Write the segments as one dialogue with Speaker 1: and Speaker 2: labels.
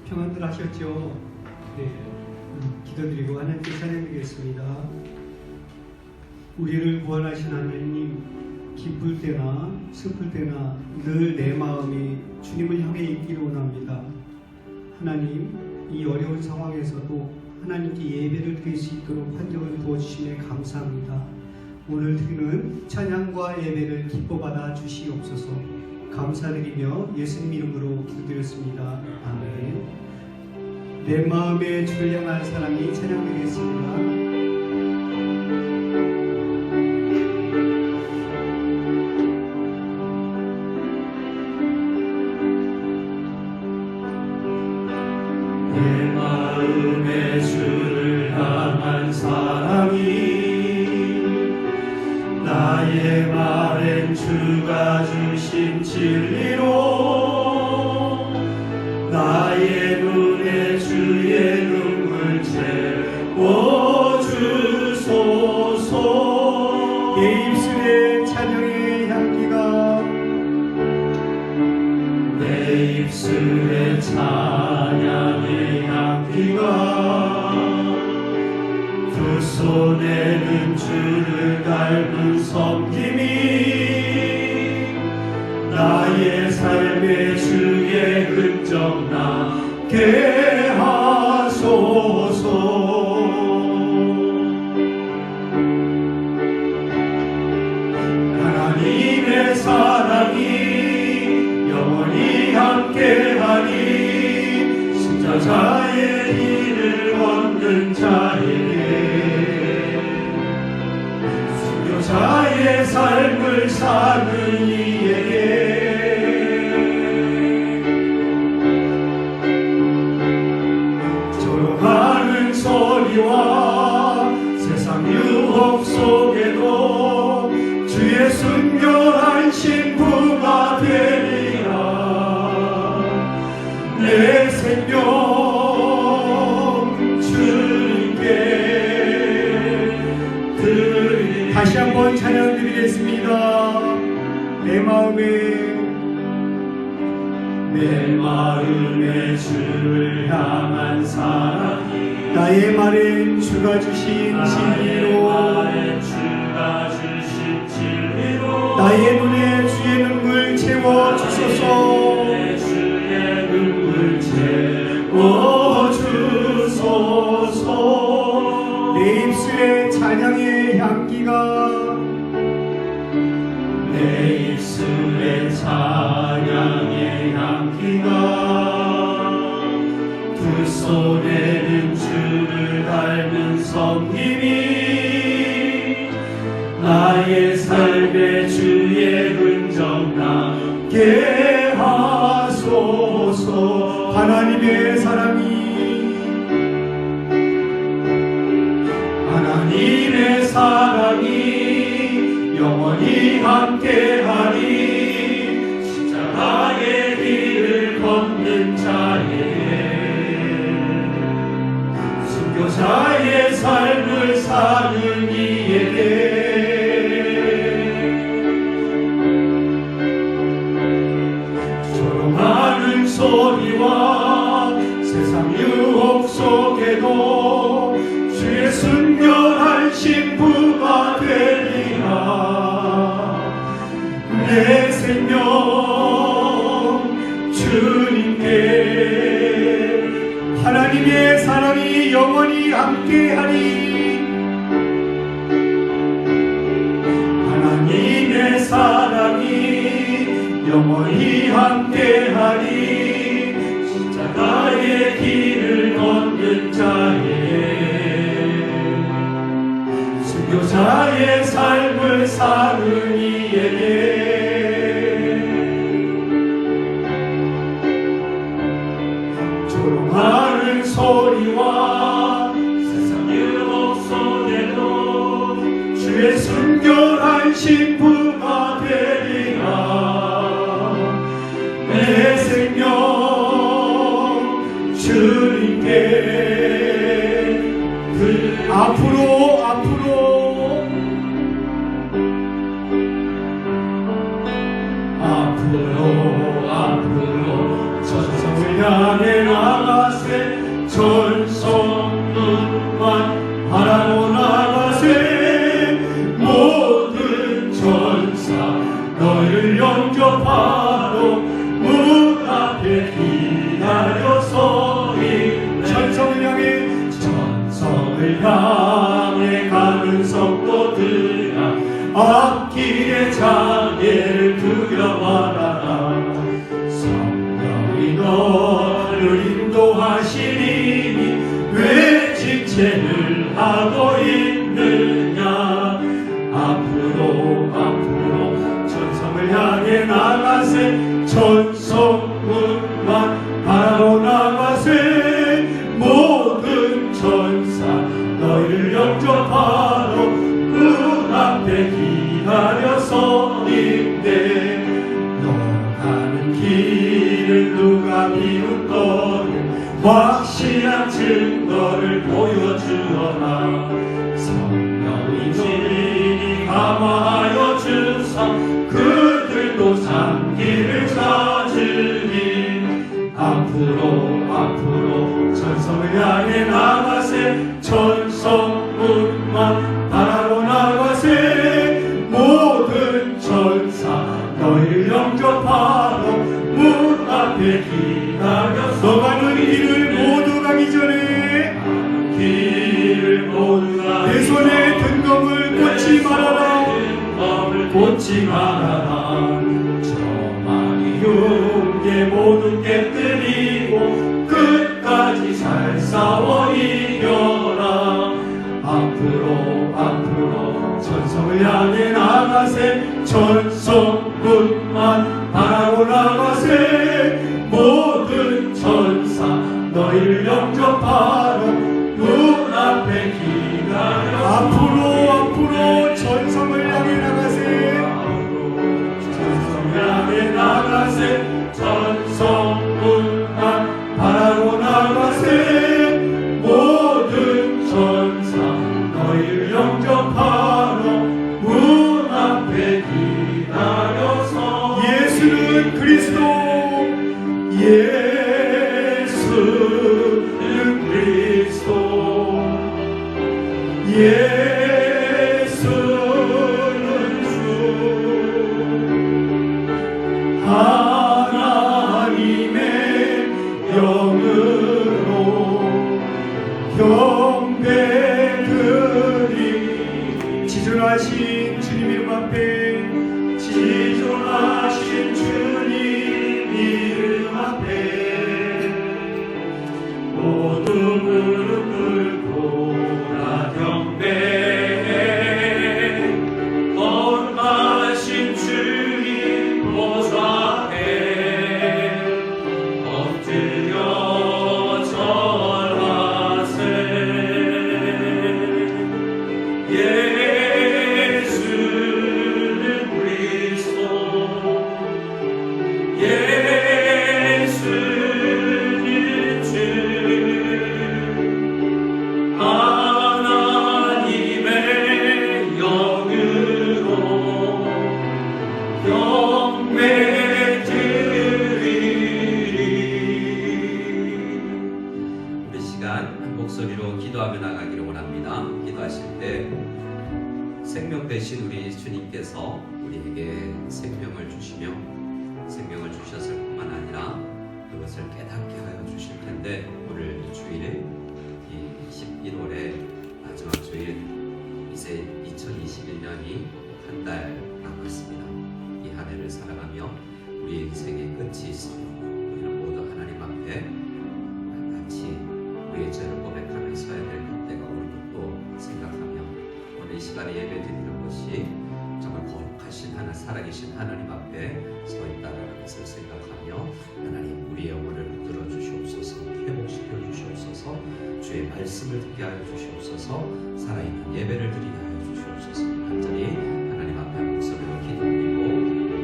Speaker 1: 평안들 하셨죠? 네, 기도드리고 하나님께 찬양드리겠습니다. 우리를 구원하신 하나님, 기쁠 때나 슬플 때나 늘 내 마음이 주님을 향해 있기를 원합니다. 하나님, 이 어려운 상황에서도 하나님께 예배를 드릴 수 있도록 환경을 부어주심에 감사합니다. 오늘 드리는 찬양과 예배를 기뻐 받아 주시옵소서. 감사드리며 예수님 이름으로 기도드렸습니다. 아멘. 내 마음에 주를 향한 사랑이 찬양되겠습니다.
Speaker 2: 내 마음에 주를 향한 사랑이 나의 말엔 주가 주신 진리로 나의 눈에 주의 눈물 채워주소서.
Speaker 1: 내 입술에 찬양의 향기가
Speaker 2: 내 입술에 찬양의 향기가 두 손에는 주를 닮은 섬김이 나의 삶의 주의 흔적 나게 하소서. 하나님의 사랑이 영원히 함께하니 십자가의 길을 걷는 자에게 순교자의 삶을 사는 이에게 조용하는 소리와 세상 유혹 속에도 주의 순결한 신부가 되리라. 내 생명 주님께 드리리.
Speaker 1: 다시 한번 찬양드리겠습니다. 내 마음에
Speaker 2: 주를 향한 사랑이
Speaker 1: 나의 말엔 주가 주신 진리로 나의 눈에 주의 눈물 채워주소서.
Speaker 2: 주의 눈물 채워주소서.
Speaker 1: 내 입술에 찬양의 향기가
Speaker 2: 내 입술에 찬양의 향기가 두 손에는 주를 닮은 섬김이 나의 삶에 주의 흔적 나게 하소서.
Speaker 1: 하나님의
Speaker 2: 사랑이 영원히 함께하리 십자가의 길을 걷는 자에게 순교자의 삶을 사는 이에게 조롱하는 소리와 세상 유혹 속에도 주의 순결한 신부가 되리라. 내 생명 주님께
Speaker 1: 하나님의 사랑이 영원히 함께하리.
Speaker 2: 하나님의 사랑이 영원히 함께하리 십자가의 길을 걷는 자에게 순교자의 삶을 사는 이에게 조롱하는 소리와 세상 유혹 속에도 주의 순결한 신부가 되리라. 내 생명 주님께
Speaker 1: 앞으로
Speaker 2: 앞으로 저승을 향해 향해 나가세 전성문만 바라보 나가세 모든 전사 너희를 영접하러 문 앞에 기다려 서있네 천성을 향해 가는 성도들아 앞길에 장애를 두려워하라 성령이 너를 인도하시리니 왜 지체를 하고 있느냐 앞으로 전성을 향해 나가세 전성문만 바라보 나가세 모든 전사 너희를 영접하러 문 앞에 기다려 서있네 너 가는 길을 누가 비웃거든 확실한 증거를 보여주어라 성령이 주인이 감화하여 주사 그들도 산길을 찾으리 앞으로 전성을 향해 나가세 전성문만 바라보 나가세 모든 전사 너희를 영접하러 문 앞에 기다려서
Speaker 1: 너 가는 길을 모두 가기 전에
Speaker 2: 내
Speaker 1: 손에 든 검을 꽂지 말아라
Speaker 2: 꽂지 말아라 저만이 흉계 모두 깨뜨리고 끝까지 잘 싸워 이겨라 앞으로 전성을 향해 나가세 전성문만 바라보 나가세 모든 전사 너희를 영접하러 문 앞에 기다려
Speaker 1: 앞으로 전성을 향해 나가세
Speaker 2: 전성을 향해 나가세 전성문만 바라보 나가세 모든 전사 너희를 영접하러 문 앞에 기다려서
Speaker 1: 예수는 그리스도
Speaker 2: 예수는 그리스도 예수는 주 하나님의 영으로 경배드리
Speaker 1: 지존하신 주님 이름 앞에
Speaker 2: 지존하신 주님 이름 앞에 모두 무릎 꿇고 나 경배해 거룩하신 주님 보좌에 엎드려 절하세 예수는 그리스도 예수는 주 하나님의 영으로 경배드리리
Speaker 3: 우리 시간 한 목소리로 기도하며 나가기를 원합니다. 기도하실 때 생명 되신 우리 주님께서 우리에게 생명을 주시며 생명을 주셨을 뿐만 아니라 그것을 깨닫게 하여 주실 텐데 오늘 주일 이 11월의 마지막 주일 이제 2021년이 한 달 남았습니다. 이 한 해를 살아가며 우리 인생의 끝이 있어요. 우리는 모두 하나님 앞에 같이 우리의 죄를 고백하며 서야 될 때가 오는 것도 생각하며 오늘 이 시간에 예배 드리는 것이 정말 거룩하신 하나님 살아계신 하나님 앞에 서 있다는 것을 생각하며 하나님 우리의 영혼을 붙들어 주시옵소서 회복시켜 주시옵소서 주의 말씀을 듣게 하여 주시옵소서 살아있는 예배를 드리게 하여 주시옵소서 간절히 하나님 앞에 목소리로 기도드리고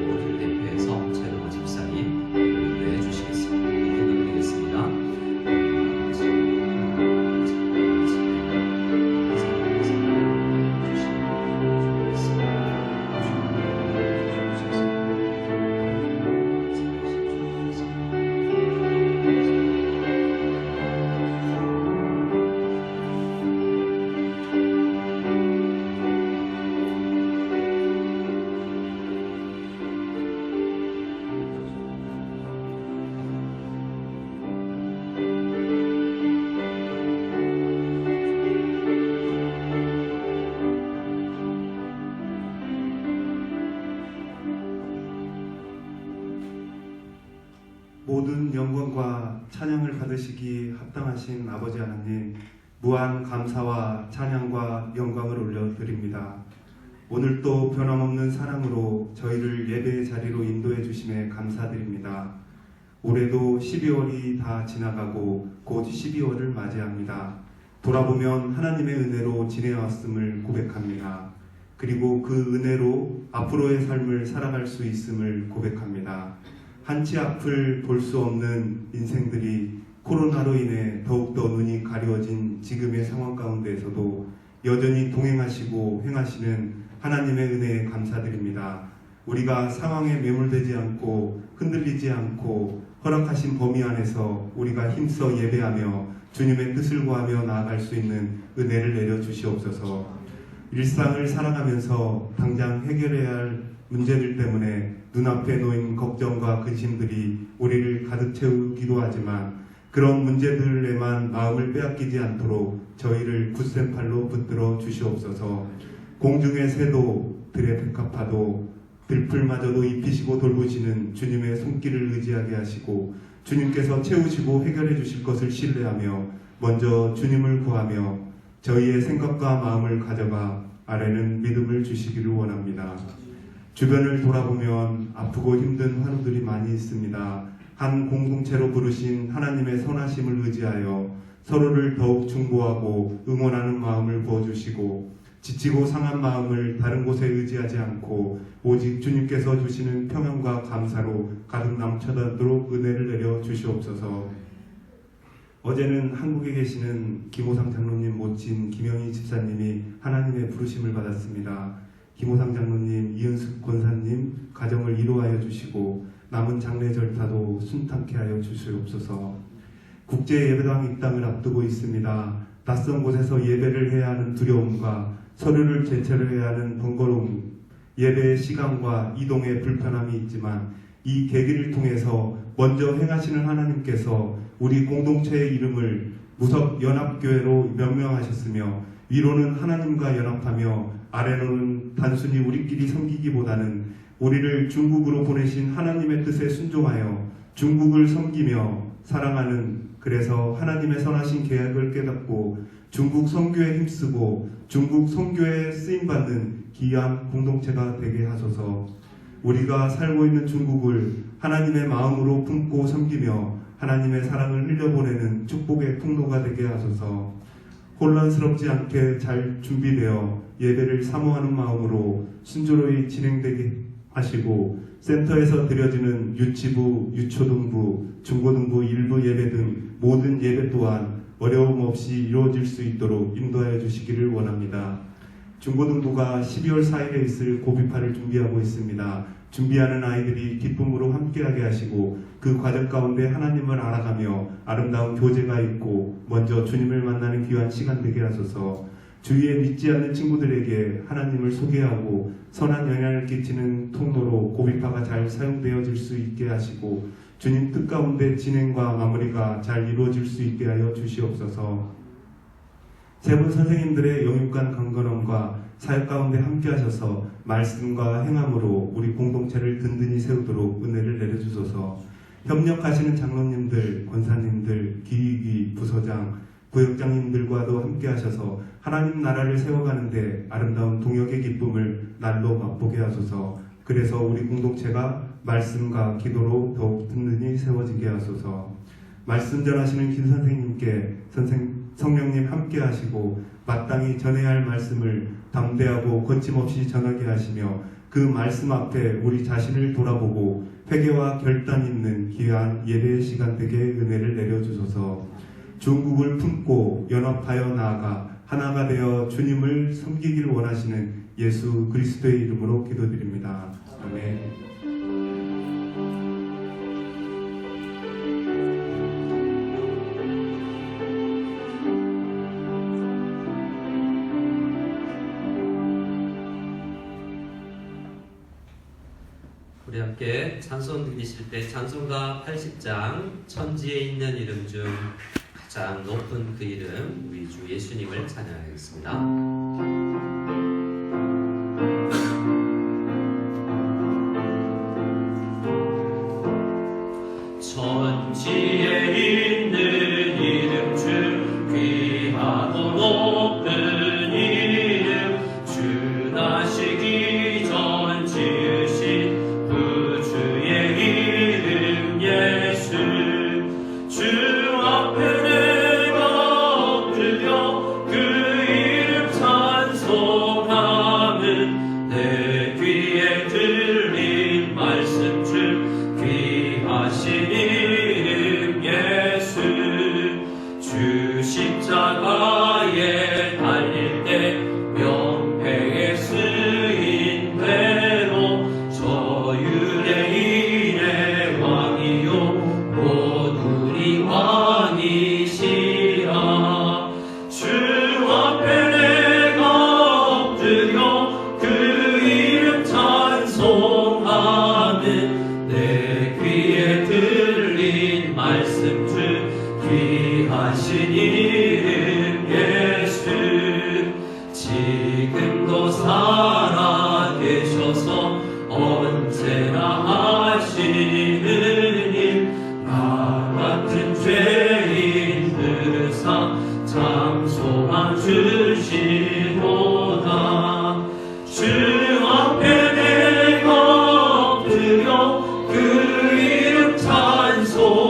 Speaker 3: 모두를 대표해서 최동호 집사님 기도해 주시겠습니다. 기도드리겠습니다.
Speaker 4: 주시사 찬양을 받으시기 합당하신 아버지 하나님, 무한 감사와 찬양과 영광을 올려드립니다. 오늘 또 변함없는 사랑으로 저희를 예배의 자리로 인도해 주심에 감사드립니다. 올해도 12월이 다 지나가고 곧 12월을 맞이합니다. 돌아보면 하나님의 은혜로 지내왔음을 고백합니다. 그리고 그 은혜로 앞으로의 삶을 살아갈 수 있음을 고백합니다. 한치 앞을 볼 수 없는 인생들이 코로나로 인해 더욱더 눈이 가려워진 지금의 상황 가운데에서도 여전히 동행하시고 행하시는 하나님의 은혜에 감사드립니다. 우리가 상황에 매몰되지 않고 흔들리지 않고 허락하신 범위 안에서 우리가 힘써 예배하며 주님의 뜻을 구하며 나아갈 수 있는 은혜를 내려 주시옵소서. 일상을 살아가면서 당장 해결해야 할 문제들 때문에 눈앞에 놓인 걱정과 근심들이 우리를 가득 채우기도 하지만 그런 문제들에만 마음을 빼앗기지 않도록 저희를 굳센 팔로 붙들어 주시옵소서. 공중의 새도 들의 백합화도 들풀마저도 입히시고 돌보시는 주님의 손길을 의지하게 하시고 주님께서 채우시고 해결해 주실 것을 신뢰하며 먼저 주님을 구하며 저희의 생각과 마음을 가져가 아래는 믿음을 주시기를 원합니다. 주변을 돌아보면 아프고 힘든 환우들이 많이 있습니다. 한 공동체로 부르신 하나님의 선하심을 의지하여 서로를 더욱 중보하고 응원하는 마음을 부어주시고 지치고 상한 마음을 다른 곳에 의지하지 않고 오직 주님께서 주시는 평안과 감사로 가득 넘쳐나도록 은혜를 내려 주시옵소서. 어제는 한국에 계시는 김호상 장로님 모친 김영희 집사님이 하나님의 부르심을 받았습니다. 김호상 장로님, 이은숙 권사님 가정을 이루하여 주시고 남은 장례 절타도 순탄케 하여 주시옵소서. 국제 예배당 입당을 앞두고 있습니다. 낯선 곳에서 예배를 해야 하는 두려움과 서류를 제출해야 하는 번거로움, 예배의 시간과 이동의 불편함이 있지만 이 계기를 통해서 먼저 행하시는 하나님께서 우리 공동체의 이름을 무석연합교회로 명명하셨으며 위로는 하나님과 연합하며 아래로는 단순히 우리끼리 섬기기보다는 우리를 중국으로 보내신 하나님의 뜻에 순종하여 중국을 섬기며 사랑하는, 그래서 하나님의 선하신 계획을 깨닫고 중국 선교에 힘쓰고 중국 선교에 쓰임받는 귀한 공동체가 되게 하소서. 우리가 살고 있는 중국을 하나님의 마음으로 품고 섬기며 하나님의 사랑을 흘려보내는 축복의 통로가 되게 하소서. 혼란스럽지 않게 잘 준비되어 예배를 사모하는 마음으로 순조로이 진행되게 하시고 센터에서 드려지는 유치부, 유초등부, 중고등부 일부 예배 등 모든 예배 또한 어려움 없이 이루어질 수 있도록 인도하여 주시기를 원합니다. 중고등부가 12월 4일에 있을 고비파를 준비하고 있습니다. 준비하는 아이들이 기쁨으로 함께하게 하시고 그 과정 가운데 하나님을 알아가며 아름다운 교제가 있고 먼저 주님을 만나는 귀한 시간 되게 하소서. 주위에 믿지 않는 친구들에게 하나님을 소개하고 선한 영향을 끼치는 통로로 고비파가 잘 사용되어질 수 있게 하시고 주님 뜻 가운데 진행과 마무리가 잘 이루어질 수 있게 하여 주시옵소서. 세 분 선생님들의 영육간 강건함과 사역 가운데 함께 하셔서 말씀과 행함으로 우리 공동체를 든든히 세우도록 은혜를 내려주소서. 협력하시는 장로님들, 권사님들, 기획위, 부서장, 부역장님들과도 함께 하셔서 하나님 나라를 세워가는데 아름다운 동역의 기쁨을 날로 맛보게 하소서. 그래서 우리 공동체가 말씀과 기도로 더욱 든든히 세워지게 하소서. 말씀 전하시는 김 선생님께 성령님 함께 하시고 마땅히 전해야 할 말씀을 담대하고 거침없이 전하게 하시며 그 말씀 앞에 우리 자신을 돌아보고 회개와 결단 있는 귀한 예배의 시간 되게 은혜를 내려주소서. 중국을 품고 연합하여 나아가 하나가 되어 주님을 섬기길 원하시는 예수 그리스도의 이름으로 기도드립니다. 아멘.
Speaker 3: 우리 함께 찬송 드리실 때 찬송가 80장 천지에 있는 이름 중 가장 높은 그 이름 우리 주 예수님을 찬양하겠습니다.
Speaker 2: 천지에 앞에 내가 엎드려 그 이름 찬송하는 내 귀에 들린 말씀 중 귀하신 이름 예수 주 십자가에 달릴 때 명패에 쓰인 대로 저 유대인의 왕이요 곧 우리 왕이시라 주 앞에 내가 엎드려 그 이름 찬송하는 내 귀에 들린 말씀 중 귀하신 이름 예수 지금도 살아계셔서 언제나 하시는 일 나 같은 죄인들을 장소만 주시도다 주 앞에 내가 엎드려 그 이름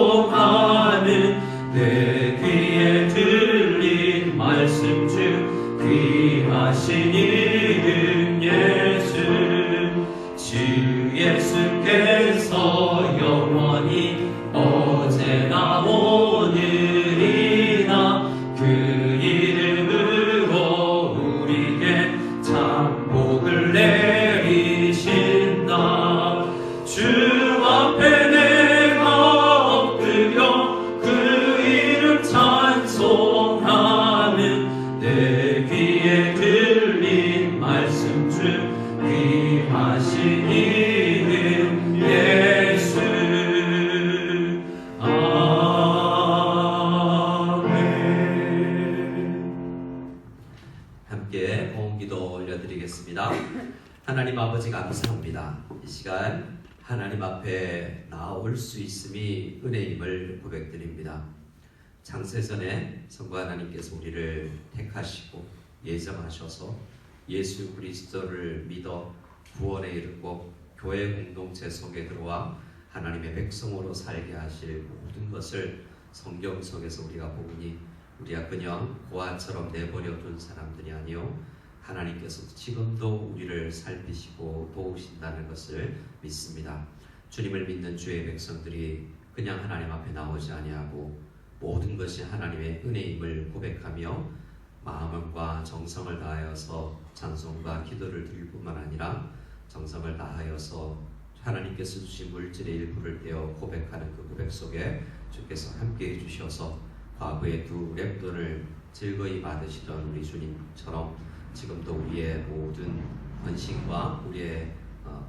Speaker 2: 찬송하는 내 귀에 들린 말씀 중 귀하신 이름 예수 주 예수께서 영원히 어제나 오늘이나 그 이름으로 우리에게 참 복을 내리신다 주 앞에 내가 엎드려 그 이름 찬송하는 내 귀에 들린 말씀 중 귀하신 이름 예수 아멘
Speaker 3: 함께 호응기도 올려드리겠습니다. 하나님 아버지 감사합니다. 이 시간 하나님 앞에 나올 수 있음이 은혜임을 고백드립니다. 창세전에 성부 하나님께서 우리를 택하시고 예정하셔서 예수 그리스도를 믿어 구원에 이르고 교회 공동체 속에 들어와 하나님의 백성으로 살게 하실 모든 것을 성경 속에서 우리가 보니 우리가 그냥 고아처럼 내버려 둔 사람들이 아니요 하나님께서 지금도 우리를 살피시고 도우신다는 것을 믿습니다. 주님을 믿는 주의 백성들이 그냥 하나님 앞에 나오지 아니하고 모든 것이 하나님의 은혜임을 고백하며 마음과 정성을 다하여서 찬송과 기도를 드릴 뿐만 아니라 정성을 다하여서 하나님께서 주신 물질의 일부를 떼어 고백하는 그 고백 속에 주께서 함께해 주셔서 과거의 두 랩돈을 즐거이 받으시던 우리 주님처럼 지금도 우리의 모든 헌신과 우리의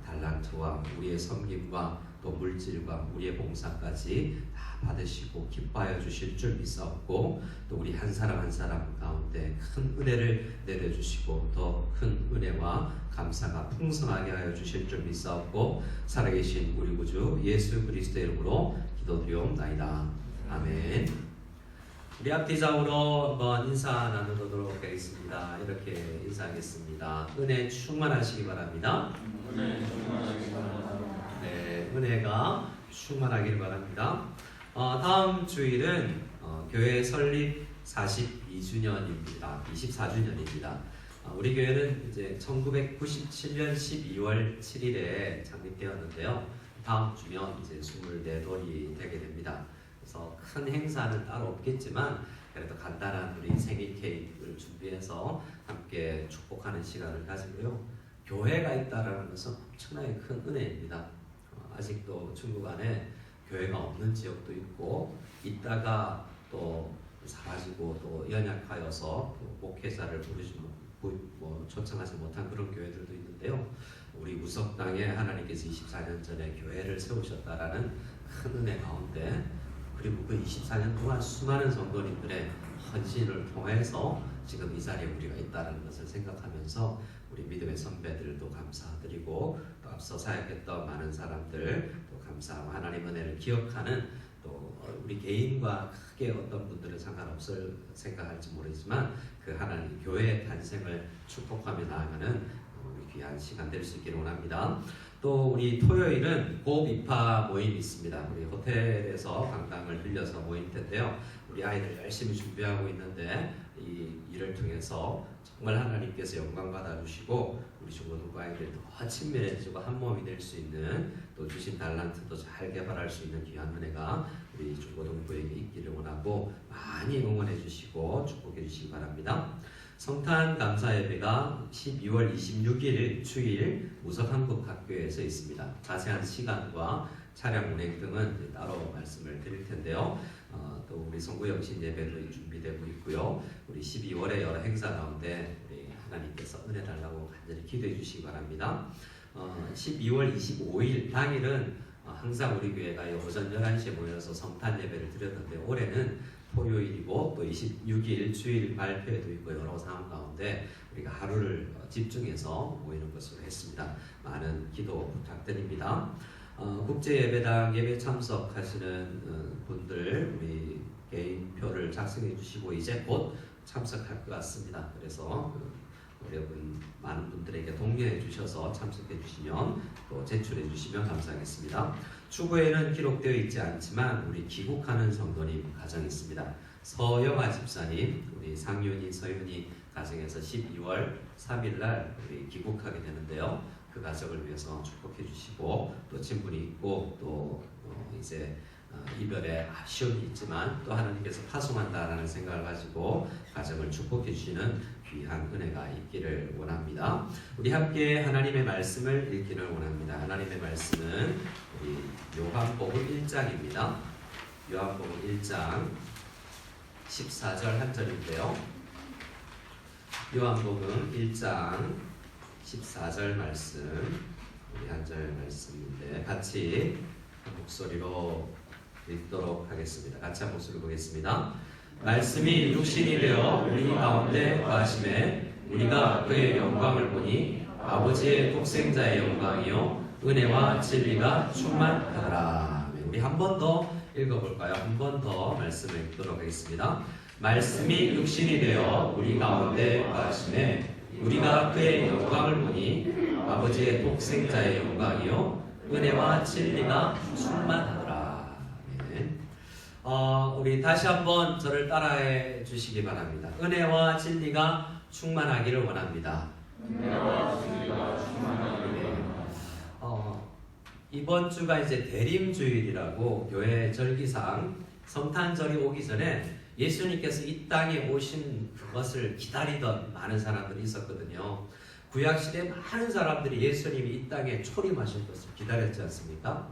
Speaker 3: 달란트와 우리의 섬김과 또 물질과 우리의 봉사까지 다 받으시고 기뻐하여 주실 줄 믿사옵고 또 우리 한 사람 한 사람 가운데 큰 은혜를 내려주시고 더 큰 은혜와 감사가 풍성하게 하여 주실 줄 믿사옵고 살아계신 우리 구주 예수 그리스도의 이름으로 기도드리옵나이다. 아멘. 우리 앞뒤좌우로 한번 인사 나누도록 하겠습니다. 이렇게 인사하겠습니다. 은혜 충만하시기 바랍니다. 네, 은혜가 충만하기를 바랍니다. 다음 주일은 교회 설립 42주년입니다. 24주년입니다. 우리 교회는 이제 1997년 12월 7일에 창립되었는데요. 다음 주면 이제 24돌이 되게 됩니다. 그래서 큰 행사는 따로 없겠지만 그래도 간단한 우리 생일 케이크를 준비해서 함께 축복하는 시간을 가지고요. 교회가 있다라는 것은 엄청나게 큰 은혜입니다. 아직도 중국 안에 교회가 없는 지역도 있고 있다가 또 사라지고 또 연약하여서 또 목회자를 초청하지 못한 그런 교회들도 있는데요. 우리 우석당에 하나님께서 24년 전에 교회를 세우셨다라는 큰 은혜 가운데 그리고 그 24년 동안 수많은 성도님들의 헌신을 통해서 지금 이 자리에 우리가 있다는 것을 생각하면서 우리 믿음의 선배들도 감사드리고 또 앞서 사역했던 많은 사람들 또 감사하고 하나님 은혜를 기억하는 또 우리 개인과 크게 어떤 분들은 상관없을 생각할지 모르지만 그 하나님 교회의 탄생을 축복하며 나아가는 우리 귀한 시간 될 수 있기를 원합니다. 또 또 우리 토요일은 고급 입학 모임이 있습니다. 우리 호텔에서 강당을 빌려서 모임 텐데요. 우리 아이들 열심히 준비하고 있는데 이 일을 통해서 정말 하나님께서 영광 받아주시고 우리 중고등부 아이들이 더 친밀해지고 한 몸이 될 수 있는 또 주신 달란트도 잘 개발할 수 있는 귀한 은혜가 우리 중고등부에게 있기를 원하고 많이 응원해 주시고 축복해 주시기 바랍니다. 성탄 감사 예배가 12월 26일 주일 우석한국학교에서 있습니다. 자세한 시간과 차량 운행 등은 따로 말씀을 드릴 텐데요. 또 우리 성구영신 예배도 준비되고 있고요. 우리 12월에 여러 행사 가운데 우리 하나님께서 은혜 달라고 간절히 기도해 주시기 바랍니다. 12월 25일 당일은 항상 우리 교회가 오전 11시에 모여서 성탄 예배를 드렸는데 올해는 토요일이고 또 26일 주일 발표회도 있고 여러 상황 가운데 우리가 하루를 집중해서 모이는 것으로 했습니다. 많은 기도 부탁드립니다. 국제예배당 예배 참석하시는 분들 우리 개인표를 작성해 주시고 이제 곧 참석할 것 같습니다. 그래서 여러분 많은 분들에게 독려해 주셔서 참석해 주시면 또 제출해 주시면 감사하겠습니다. 추구에는 기록되어 있지 않지만 우리 귀국하는 성도님 가정이 있습니다. 서영아 집사님, 우리 상윤이, 서윤이 가정에서 12월 3일 날 우리 귀국하게 되는데요. 그 가정을 위해서 축복해 주시고 또 친분이 있고 또 이제 이별에 아쉬움이 있지만 또 하나님께서 파송한다라는 생각을 가지고 가정을 축복해 주시는 귀한 은혜가 있기를 원합니다. 우리 함께 하나님의 말씀을 읽기를 원합니다. 하나님의 말씀은 우리 요한복음 1장입니다. 요한복음 1장 14절 한 절인데요. 요한복음 1장 14절 말씀 우리 한 절 말씀인데 같이 한 목소리로 읽도록 하겠습니다. 같이 한 목소리 보겠습니다. 말씀이 육신이 되어 우리 가운데 거하심에 우리가 그의 영광을 보니 아버지의 독생자의 영광이요 은혜와 진리가 충만하더라. 우리 한 번 더 읽어볼까요? 한 번 더 말씀을 읽도록 하겠습니다. 말씀이 육신이 되어 우리 가운데 거하심에 우리가 그의 영광을 보니 아버지의 독생자의 영광이요 은혜와 진리가 충만하더라. 아멘. 우리 다시 한번 저를 따라해 주시기 바랍니다. 은혜와 진리가 충만하기를 원합니다.
Speaker 2: 은혜와 진리가 충만하기를 원합니다.
Speaker 3: 이번 주가 이제 대림주일이라고 교회 절기상 성탄절이 오기 전에 예수님께서 이 땅에 오신 그것을 기다리던 많은 사람들이 있었거든요. 구약시대 많은 사람들이 예수님이 이 땅에 초림하신 것을 기다렸지 않습니까?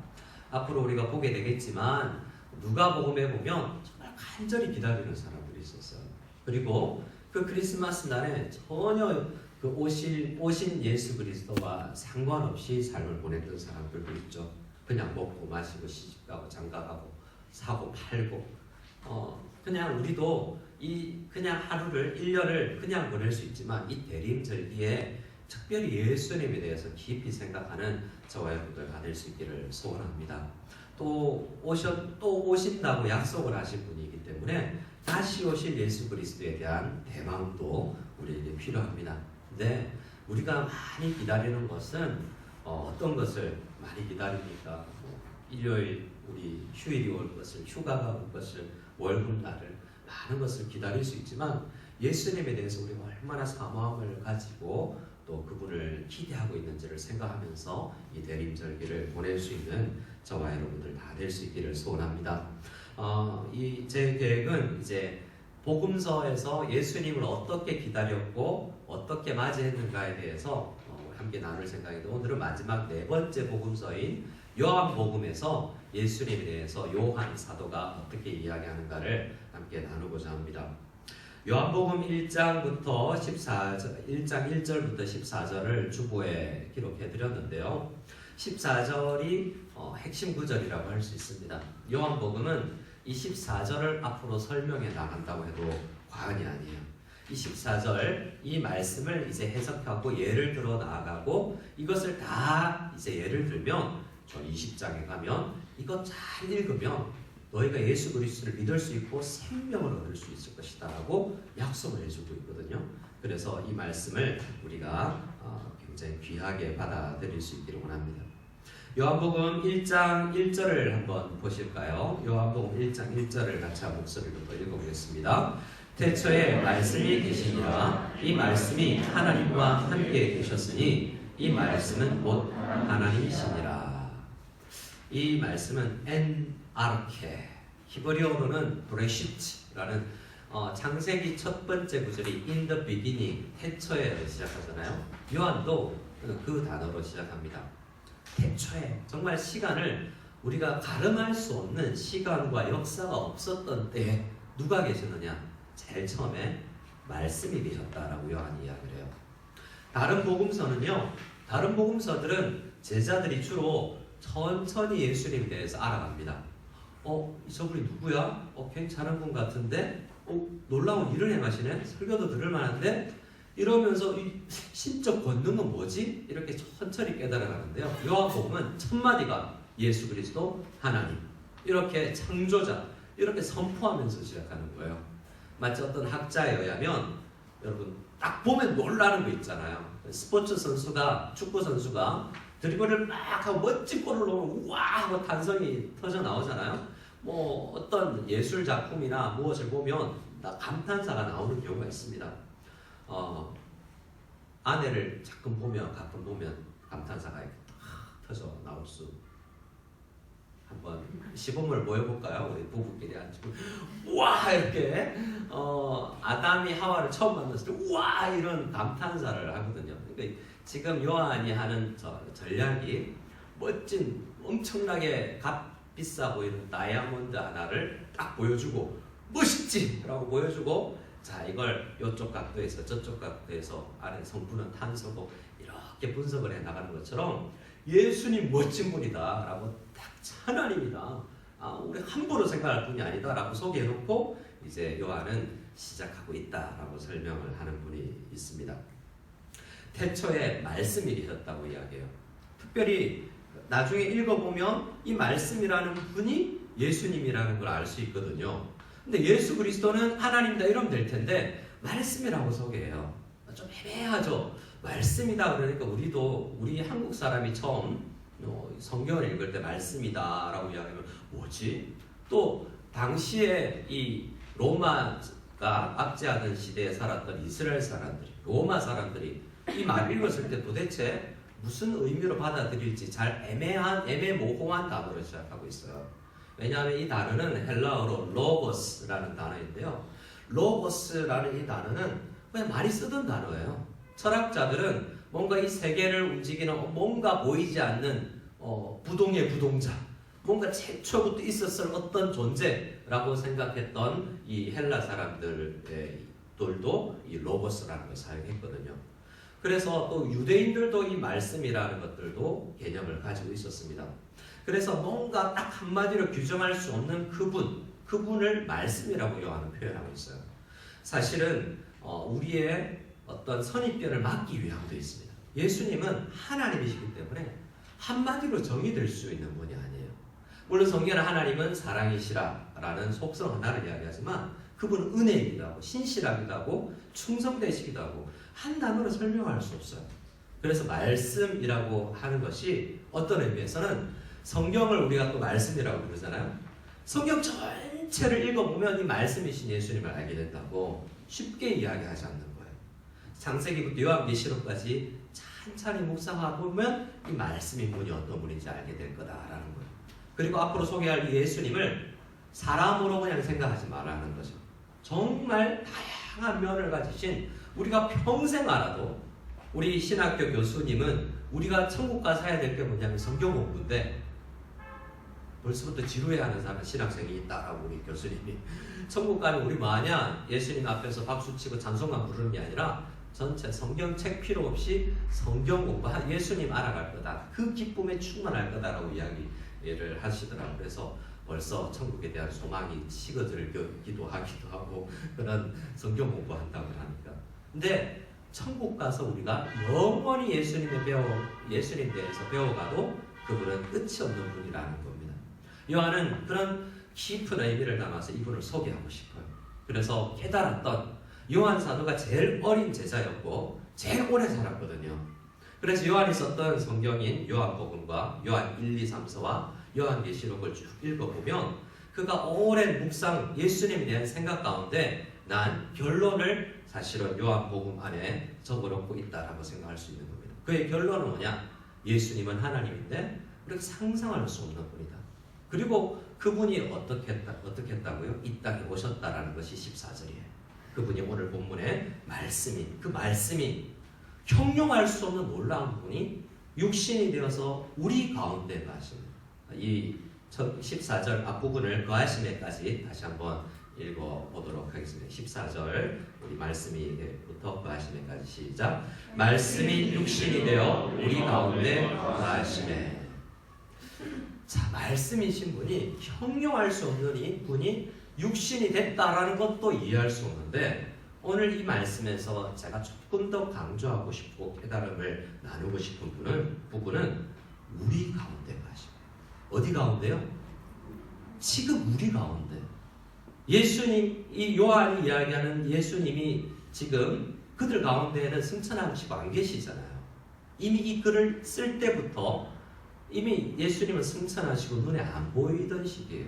Speaker 3: 앞으로 우리가 보게 되겠지만 누가복음에 보면 정말 간절히 기다리는 사람들이 있었어요. 그리고 그 크리스마스 날에 전혀 그 오신 예수 그리스도와 상관없이 삶을 보냈던 사람들도 있죠. 그냥 먹고 마시고 시집가고 장가가고 사고 팔고 그냥 우리도 그냥 하루를 1년을 그냥 보낼 수 있지만 이 대림절기에 특별히 예수님에 대해서 깊이 생각하는 저와 여러분들 될 수 있기를 소원합니다. 또 오신다고 약속을 하신 분이기 때문에 다시 오실 예수 그리스도에 대한 대망도 우리에게 필요합니다. 근데 우리가 많이 기다리는 것은 어떤 것을 많이 기다립니까? 일요일 우리 휴일이 올 것을, 휴가가 올 것을, 월급날을 많은 것을 기다릴 수 있지만 예수님에 대해서 우리가 얼마나 사모함을 가지고 또 그분을 기대하고 있는지를 생각하면서 이 대림절기를 보낼 수 있는 저와 여러분들 다 될 수 있기를 소원합니다. 제 계획은 이제 복음서에서 예수님을 어떻게 기다렸고 어떻게 맞이했는가에 대해서 함께 나눌 생각인데 오늘은 마지막 네 번째 복음서인 요한복음에서 예수님에 대해서 요한 사도가 어떻게 이야기하는가를 함께 나누고자 합니다. 요한복음 1장부터 14절, 1장 1절부터 14절을 주보에 기록해 드렸는데요. 14절이 핵심 구절이라고 할 수 있습니다. 요한복음은 이 14절을 앞으로 설명해 나간다고 해도 과언이 아니에요. 이 14절 이 말씀을 이제 해석하고 예를 들어 나아가고 이것을 다 이제 예를 들면 저 20장에 가면 이것 잘 읽으면 너희가 예수 그리스도를 믿을 수 있고 생명을 얻을 수 있을 것이다 라고 약속을 해주고 있거든요. 그래서 이 말씀을 우리가 굉장히 귀하게 받아들일 수 있기를 원합니다. 요한복음 1장 1절을 한번 보실까요? 요한복음 1장 1절을 같이 한 목소리로 읽어보겠습니다. 태초에 말씀이 계시니라. 이 말씀이 하나님과 함께 계셨으니 이 말씀은 곧 하나님이시니라. 이 말씀은 엔 아르케, 히브리어로는 브레시트라는 창세기 첫 번째 구절이 in the beginning, 태초에 시작하잖아요. 요한도 그 단어로 시작합니다. 태초에, 정말 시간을 우리가 가름할 수 없는 시간과 역사가 없었던 때에 누가 계셨느냐? 제일 처음에 말씀이 계셨다라고 요한이 이야기를 해요. 다른 복음서는요, 다른 복음서들은 제자들이 주로 천천히 예수님에 대해서 알아갑니다. 저분이 누구야? 괜찮은 분 같은데? 놀라운 일을 행하시네? 설교도 들을 만한데? 이러면서 이 신적 권능은 뭐지? 이렇게 천천히 깨달아가는데요. 요한복음은 첫 마디가 예수 그리스도 하나님, 이렇게 창조자, 이렇게 선포하면서 시작하는 거예요. 마치 어떤 학자에 의하면, 여러분 딱 보면 놀라는 거 있잖아요. 스포츠 선수가, 축구 선수가 드리블을 막 하고 멋진 골을 넣으면 우와 하고 탄성이 터져 나오잖아요. 뭐 어떤 예술 작품이나 무엇을 보면 감탄사가 나오는 경우가 있습니다. 아내를 가끔 보면 감탄사가 이렇게 탁 터져 나올 수. 한번 시범을 보여볼까요? 우리 부부끼리 앉고 우와 이렇게 아담이 하와를 처음 만났을 때 우와 이런 감탄사를 하거든요. 그러니까 지금 요한이 하는 전략이 멋진 엄청나게 값비싸 보이는 다이아몬드 하나를 딱 보여주고 멋있지! 라고 보여주고, 자 이걸 이쪽 각도에서 저쪽 각도에서 안에 성분은 탄소고 이렇게 분석을 해 나가는 것처럼 예수님 멋진 분이다 라고 딱 하나님이다, 우리 함부로 생각할 분이 아니다 라고 소개해놓고 이제 요한은 시작하고 있다 라고 설명을 하는 분이 있습니다. 태초에 말씀이 계셨다고 이야기해요. 특별히 나중에 읽어보면 이 말씀이라는 분이 예수님이라는 걸 알 수 있거든요. 근데 예수 그리스도는 하나님이다 이러면 될 텐데 말씀이라고 소개해요. 좀 애매하죠. 말씀이다 그러니까 우리 한국 사람이 처음 성경을 읽을 때 말씀이다 라고 이야기하면 뭐지? 또 당시에 이 로마가 압제하던 시대에 살았던 이스라엘 사람들이, 로마 사람들이 이 말을 읽었을 때 도대체 무슨 의미로 받아들일지 잘 애매모호한 단어로 시작하고 있어요. 왜냐하면 이 단어는 헬라어로 로고스라는 단어인데요. 로고스라는 이 단어는 그냥 많이 쓰던 단어예요. 철학자들은 뭔가 이 세계를 움직이는 뭔가 보이지 않는 부동의 부동자, 뭔가 최초부터 있었을 어떤 존재라고 생각했던 이 헬라 사람들도 이 로고스라는 걸 사용했거든요. 그래서 또 유대인들도 이 말씀이라는 것들도 개념을 가지고 있었습니다. 그래서 뭔가 딱 한마디로 규정할 수 없는 그분을 말씀이라고 요한은 표현하고 있어요. 사실은 우리의 어떤 선입견을 막기 위함도 있습니다. 예수님은 하나님이시기 때문에 한마디로 정의될 수 있는 분이 아니에요. 물론 성경은 하나님은 사랑이시라라는 속성 하나를 이야기하지만 그분은 은혜이기도 하고 신실하기도 하고 충성되시기도 하고 한 단어로 설명할 수 없어요. 그래서 말씀이라고 하는 것이 어떤 의미에서는 성경을 우리가 또 말씀이라고 부르잖아요. 성경 전체를 읽어보면 이 말씀이신 예수님을 알게 된다고 쉽게 이야기하지 않는 거예요. 창세기부터 요한계시록까지 찬찬히 묵상하고 보면 이 말씀인 분이 어떤 분인지 알게 될 거다라는 거예요. 그리고 앞으로 소개할 이 예수님을 사람으로 그냥 생각하지 말라는 거죠. 정말 다양한 면을 가지신, 우리가 평생 알아도, 우리 신학교 교수님은 우리가 천국 가서 해야 될 게 뭐냐면 성경 공부인데 벌써부터 지루해하는 사람, 신학생이 있다라고 우리 교수님이. 천국 가면 우리 뭐하냐? 예수님 앞에서 박수치고 찬송만 부르는 게 아니라 전체 성경책 필요 없이 성경 공부, 예수님 알아갈 거다, 그 기쁨에 충만할 거다라고 이야기를 하시더라고요. 그래서 벌써 천국에 대한 소망이 식어들기도 하기도 하고 그런 성경 공부한다고 하니까. 근데 천국 가서 우리가 영원히 예수님에 대해서 배워가도 그분은 끝이 없는 분이라는 겁니다. 요한은 그런 깊은 의미를 담아서 이분을 소개하고 싶어요. 그래서 깨달았던, 요한 사도가 제일 어린 제자였고 제일 오래 살았거든요. 그래서 요한이 썼던 성경인 요한복음과 요한 1, 2, 3서와 요한계시록을 쭉 읽어보면 그가 오랜 묵상 예수님에 대한 생각 가운데 난 결론을 사실은 요한복음 안에 적어놓고 있다라고 생각할 수 있는 겁니다. 그의 결론은 뭐냐? 예수님은 하나님인데 우리가 상상할 수 없는 분이다. 그리고 그분이 어떻게 했다고요? 이 땅에 오셨다라는 것이 14절이에요. 그분이 오늘 본문의 말씀이, 그 말씀이 형용할 수 없는 놀라운 분이 육신이 되어서 우리 가운데 가십니다. 이 14절 앞부분을 거하심에까지 다시 한번 읽어보도록 하겠습니다. 14절 우리 말씀이부터 거하심에까지 시작. 말씀이 육신이 되어 우리 가운데 거하심에. 자, 말씀이신 분이 형용할 수 없는 이 분이 육신이 됐다라는 것도 이해할 수 없는데 오늘 이 말씀에서 제가 조금 더 강조하고 싶고 깨달음을 나누고 싶은 부분은 우리 가운데 가십니다. 어디 가운데요? 지금 우리 가운데. 예수님, 이 요한이 이야기하는 예수님이 지금 그들 가운데에는 승천하시고 안 계시잖아요. 이미 이 글을 쓸 때부터 이미 예수님은 승천하시고 눈에 안 보이던 시기예요.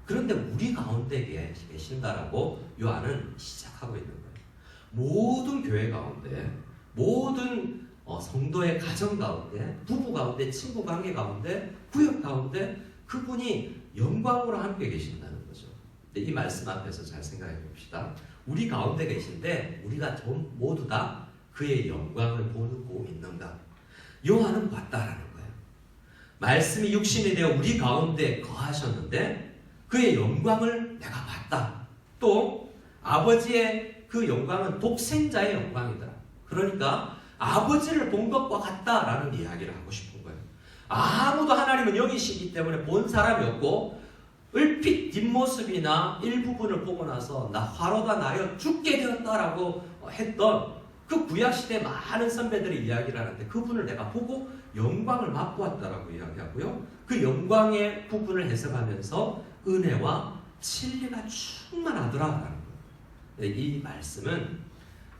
Speaker 3: 그런데 우리 가운데 계신다라고 요한은 시작하고 있는 거예요. 모든 교회 가운데, 모든 성도의 가정 가운데, 부부 가운데, 친구 관계 가운데, 구역 가운데 그분이 영광으로 함께 계신다는 거죠. 근데 이 말씀 앞에서 잘 생각해 봅시다. 우리 가운데 계신데 우리가 모두 다 그의 영광을 보고 있는가? 요한은 봤다라는 거예요. 말씀이 육신이 되어 우리 가운데 거하셨는데 그의 영광을 내가 봤다. 또 아버지의 그 영광은 독생자의 영광이다. 그러니까 아버지를 본 것과 같다라는 이야기를 하고 싶은 거예요. 아무도 하나님은 영이시기 때문에 본 사람이 없고 얼핏 뒷모습이나 일부분을 보고 나서 나 화로가 나여 죽게 되었다라고 했던 그 구약시대 많은 선배들이 이야기를 하는데 그분을 내가 보고 영광을 맛보았다라고 이야기하고요. 그 영광의 부분을 해석하면서 은혜와 진리가 충만하더라라는 거예요. 이 말씀은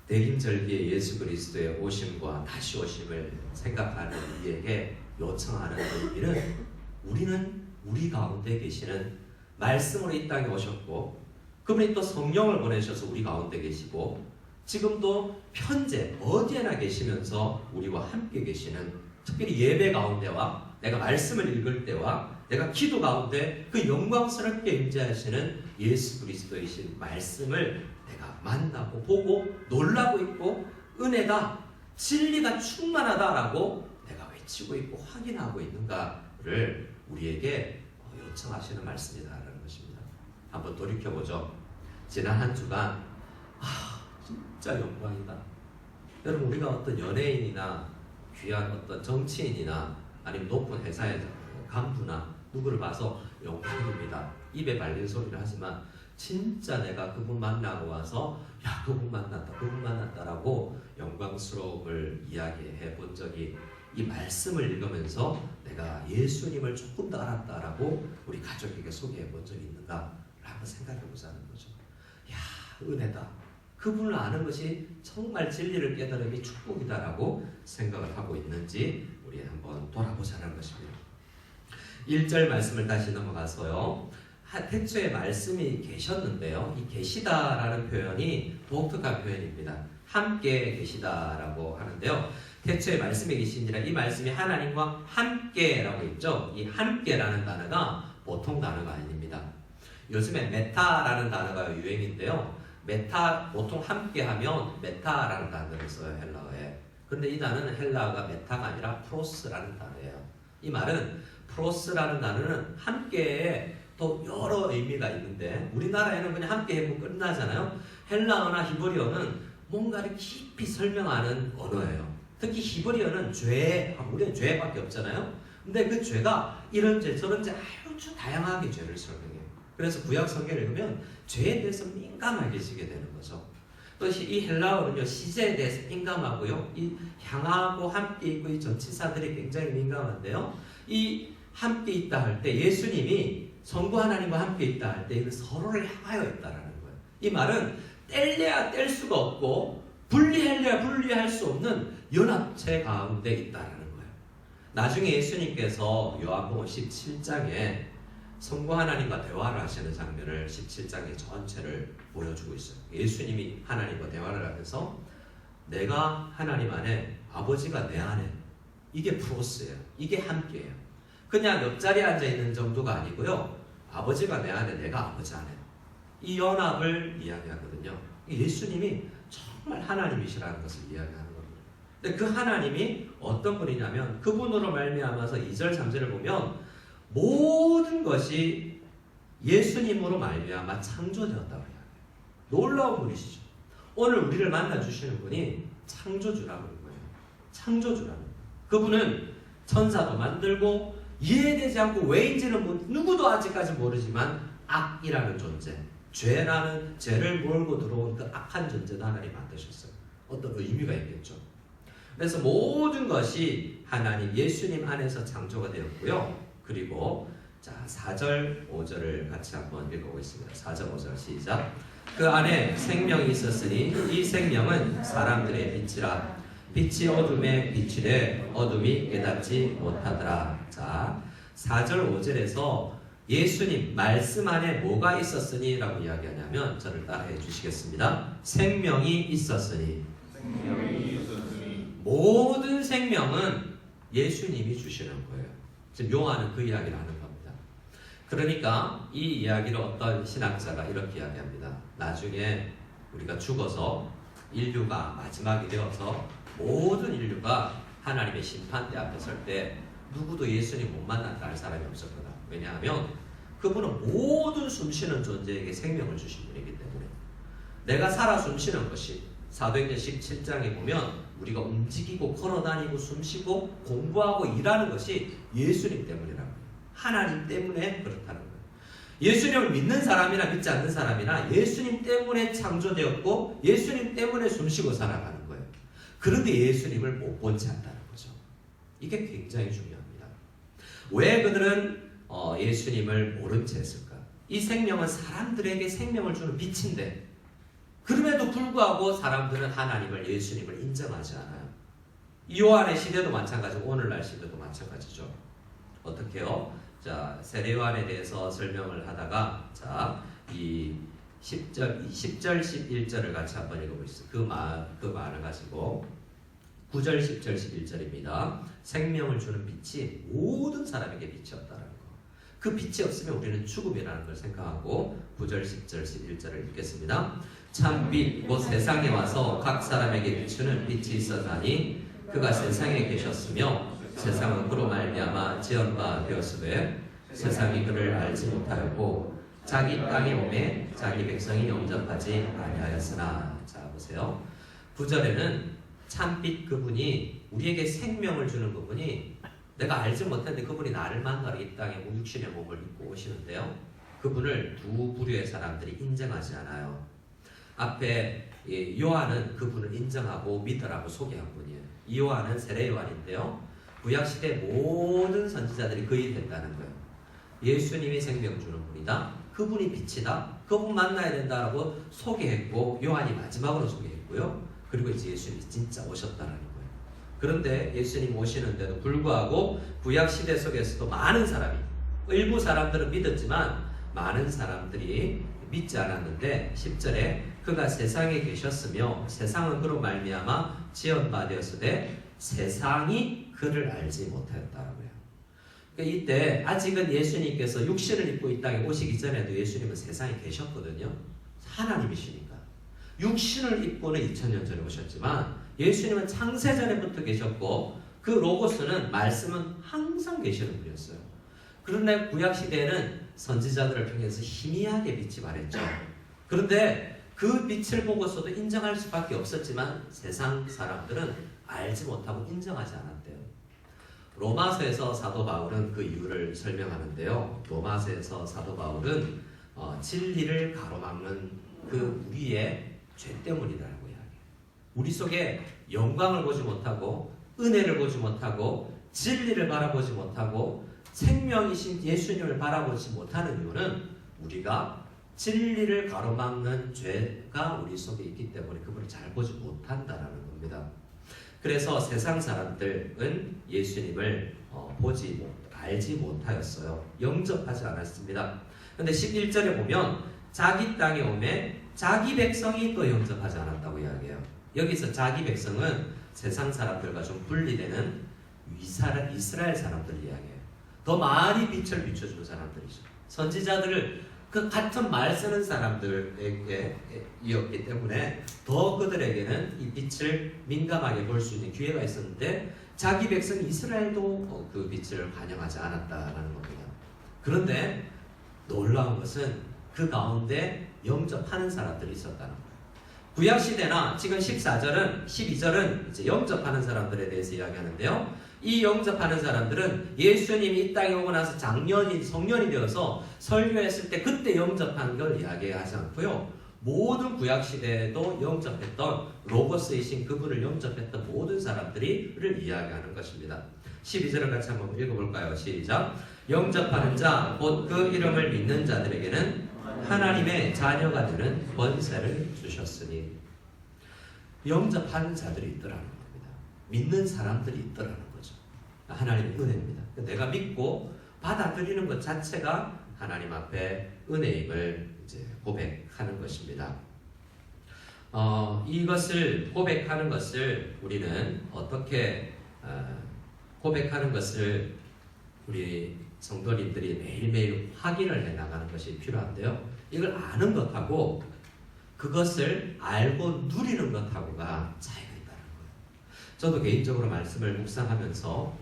Speaker 3: 대림절기의 예수 그리스도의 오심과 다시 오심을 생각하는 우리에게 요청하는 의미는 우리는 우리 가운데 계시는 말씀으로 이 땅에 오셨고 그분이 또 성령을 보내셔서 우리 가운데 계시고 지금도 현재 어디에나 계시면서 우리와 함께 계시는 특별히 예배 가운데와 내가 말씀을 읽을 때와 내가 기도 가운데 그 영광스럽게 임재하시는 예수 그리스도이신 말씀을 내가 만나고 보고 놀라고 있고 은혜가 진리가 충만하다라고 내가 외치고 있고 확인하고 있는가를 우리에게 요청하시는 말씀이다라는 것입니다. 한번 돌이켜보죠. 지난 한 주간 진짜 영광이다. 여러분 우리가 어떤 연예인이나 귀한 어떤 정치인이나 아니면 높은 회사의 간부나 누구를 봐서 영광입니다. 입에 발린 소리를 하지만 진짜 내가 그분 만나고 와서 야 그분 만났다라고 영광스러움을 이야기해 본 적이 이 말씀을 읽으면서 내가 예수님을 조금 더 알았다라고 우리 가족에게 소개해 본 적이 있는가 한번 생각해 보자는 거죠. 야 은혜다. 그분을 아는 것이 정말 진리를 깨달음이 축복이다라고 생각을 하고 있는지 우리 한번 돌아보자는 것입니다. 1절 말씀을 다시 넘어가서요. 태초에 말씀이 계셨는데요. 이 계시다라는 표현이 독특한 표현입니다. 함께 계시다라고 하는데요. 태초에 말씀이 계시니라 이 말씀이 하나님과 함께라고 있죠. 이 함께라는 단어가 보통 단어가 아닙니다. 요즘에 메타라는 단어가 유행인데요. 메타 보통 함께하면 메타라는 단어를 써요. 헬라어에. 그런데 이 단어는 헬라어가 메타가 아니라 프로스라는 단어예요. 이 말은 프로스라는 단어는 함께에 또 여러 의미가 있는데 우리나라에는 그냥 함께 해보면 끝나잖아요. 헬라어나 히브리어는 뭔가를 깊이 설명하는 언어예요. 특히 히브리어는 우리는 죄밖에 없잖아요. 근데 그 죄가 이런 죄 저런 죄 아주 다양하게 죄를 설명해요. 그래서 구약 성경을 읽으면 죄에 대해서 민감하게 지게 되는 거죠. 또 이 헬라어는요 시제에 대해서 민감하고요. 이 향하고 함께 있고 이 전치사들이 굉장히 민감한데요. 이 함께 있다 할 때 예수님이 성부 하나님과 함께 있다 할 때 이건 서로를 향하여 있다라는 거예요. 이 말은 뗄래야 뗄 수가 없고 분리할 수 없는 연합체 가운데 있다라는 거예요. 나중에 예수님께서 요한복음 17장에 성부 하나님과 대화를 하시는 장면을 17장의 전체를 보여주고 있어요. 예수님이 하나님과 대화를 하면서 내가 하나님 안에, 아버지가 내 안에, 이게 프로스예요. 이게 함께예요. 그냥 옆자리에 앉아있는 정도가 아니고요. 아버지가 내 안에, 내가 아버지 안에. 이 연합을 이야기하거든요. 예수님이 정말 하나님이시라는 것을 이야기하는 겁니다. 근데 그 하나님이 어떤 분이냐면 그분으로 말미암아서 2절 3절을 보면 모든 것이 예수님으로 말미암아 창조되었다고 이야기해요. 놀라운 분이시죠. 오늘 우리를 만나주시는 분이 창조주라는 거예요. 창조주라는 거예요. 그분은 천사도 만들고 이해되지 않고 왜인지는 누구도 아직까지 모르지만 악이라는 존재, 죄를 몰고 들어온 그 악한 존재도 하나님 만드셨어요. 어떤 의미가 있겠죠. 그래서 모든 것이 하나님 예수님 안에서 창조가 되었고요. 그리고 자 4절 5절을 같이 한번 읽어보겠습니다. 4절 5절 시작. 그 안에 생명이 있었으니 이 생명은 사람들의 빛이라. 빛이 어둠에 비치되 어둠이 깨닫지 못하더라. 자 4절 5절에서 예수님 말씀 안에 뭐가 있었으니 라고 이야기하냐면 저를 따라해 주시겠습니다. 생명이 있었으니. 모든 생명은 예수님이 주시는 거예요. 지금 요한은 그 이야기를 하는 겁니다. 그러니까 이 이야기를 어떤 신학자가 이렇게 이야기합니다. 나중에 우리가 죽어서 인류가 마지막이 되어서 모든 인류가 하나님의 심판대 앞에 설 때 누구도 예수님 못 만났다 할 사람이 없을 거다. 왜냐하면 그분은 모든 숨쉬는 존재에게 생명을 주신 분이기 때문에 내가 살아 숨쉬는 것이 사도행전 17장에 보면 우리가 움직이고 걸어다니고 숨쉬고 공부하고 일하는 것이 예수님 때문이라고 해요. 하나님 때문에 그렇다는 거예요. 예수님을 믿는 사람이나 믿지 않는 사람이나 예수님 때문에 창조되었고 예수님 때문에 숨쉬고 살아가는 거예요. 그런데 예수님을 못 본 채 한다는 거죠. 이게 굉장히 중요합니다. 왜 그들은 예수님을 모른 채 했을까? 이 생명은 사람들에게 생명을 주는 빛인데 그럼에도 불구하고 사람들은 하나님을 예수님을 인정하지 않아요. 요한의 시대도 마찬가지고 오늘날 시대도 마찬가지죠. 어떻게요? 자, 세례 요한에 대해서 설명을 하다가 자, 이 10절 11절을 같이 한번 읽어보겠습니다. 그 말을 가지고 9절 10절 11절입니다. 생명을 주는 빛이 모든 사람에게 빛이었다라는 거. 그 빛이 없으면 우리는 죽음이라는 걸 생각하고 9절 10절 11절을 읽겠습니다. 참빛 곧 세상에 와서 각 사람에게 비추는 빛이 있었나니 그가 세상에 계셨으며 세상은 그로 말미암아 지은 바 되었으되 세상이 그를 알지 못하였고 자기 땅에 오매 자기 백성이 영접하지 아니하였으나. 자 보세요. 9절에는 참빛 그분이 우리에게 생명을 주는 그분이 내가 알지 못했는데 그분이 나를 만나러 이 땅에 육신의 몸을 입고 오시는데요. 그분을 두 부류의 사람들이 인정하지 않아요. 앞에 요한은 그분을 인정하고 믿으라고 소개한 분이에요. 이 요한은 세례 요한인데요. 구약시대 모든 선지자들이 그 일을 했다는 거예요. 예수님이 생명 주는 분이다. 그분이 빛이다. 그분 만나야 된다라고 소개했고 요한이 마지막으로 소개했고요. 그리고 이제 예수님이 진짜 오셨다는 거예요. 그런데 예수님 오시는데도 불구하고 구약시대 속에서도 많은 사람이 일부 사람들은 믿었지만 많은 사람들이 믿지 않았는데 10절에 그가 세상에 계셨으며 세상은 그로 말미암아 지은 바 되었으되 세상이 그를 알지 못하였다라고요. 그러니까 이때 아직은 예수님께서 육신을 입고 이 땅에 오시기 전에도 예수님은 세상에 계셨거든요. 하나님이시니까. 육신을 입고는 2000년 전에 오셨지만 예수님은 창세전에부터 계셨고 그 로고스는 말씀은 항상 계시는 분이었어요. 그런데 구약시대에는 선지자들을 통해서 희미하게 빛이 발했죠. 그런데 그 빛을 보고서도 인정할 수밖에 없었지만 세상 사람들은 알지 못하고 인정하지 않았대요. 로마서에서 사도 바울은 그 이유를 설명하는데요. 로마서에서 사도 바울은 진리를 가로막는 그 우리의 죄 때문이라고 이야기해요. 우리 속에 영광을 보지 못하고 은혜를 보지 못하고 진리를 바라보지 못하고 생명이신 예수님을 바라보지 못하는 이유는 우리가 진리를 가로막는 죄가 우리 속에 있기 때문에 그분을 잘 보지 못한다라는 겁니다. 그래서 세상 사람들은 예수님을 알지 못하였어요. 영접하지 않았습니다. 근데 11절에 보면 자기 땅에 오매 자기 백성이 또 영접하지 않았다고 이야기해요. 여기서 자기 백성은 세상 사람들과 좀 분리되는 이스라엘 사람들 이야기해요. 더 많이 빛을 비춰주는 사람들이죠. 선지자들을 그 같은 말 쓰는 사람들에게이었기 때문에 더 그들에게는 이 빛을 민감하게 볼 수 있는 기회가 있었는데 자기 백성 이스라엘도 그 빛을 반영하지 않았다라는 겁니다. 그런데 놀라운 것은 그 가운데 영접하는 사람들이 있었다는 거예요. 구약시대나 지금 12절은 이제 영접하는 사람들에 대해서 이야기하는데요. 이 영접하는 사람들은 예수님이 이 땅에 오고 나서 성년이 되어서 설교했을 때 그때 영접한 걸 이야기하지 않고요. 모든 구약시대에도 영접했던 로고스이신 그분을 영접했던 모든 사람들을 이야기하는 것입니다. 12절을 같이 한번 읽어볼까요? 시작. 영접하는 자, 곧 그 이름을 믿는 자들에게는 하나님의 자녀가 되는 권세를 주셨으니 영접하는 자들이 있더라는 겁니다. 믿는 사람들이 있더라는 거죠. 하나님의 은혜입니다. 내가 믿고 받아들이는 것 자체가 하나님 앞에 은혜임을 이제 고백하는 것입니다. 이것을 고백하는 것을 우리는 어떻게 고백하는 것을 우리 성도님들이 매일매일 확인을 해나가는 것이 필요한데요. 이걸 아는 것하고 그것을 알고 누리는 것하고가 차이가 있다는 거예요. 저도 개인적으로 말씀을 묵상하면서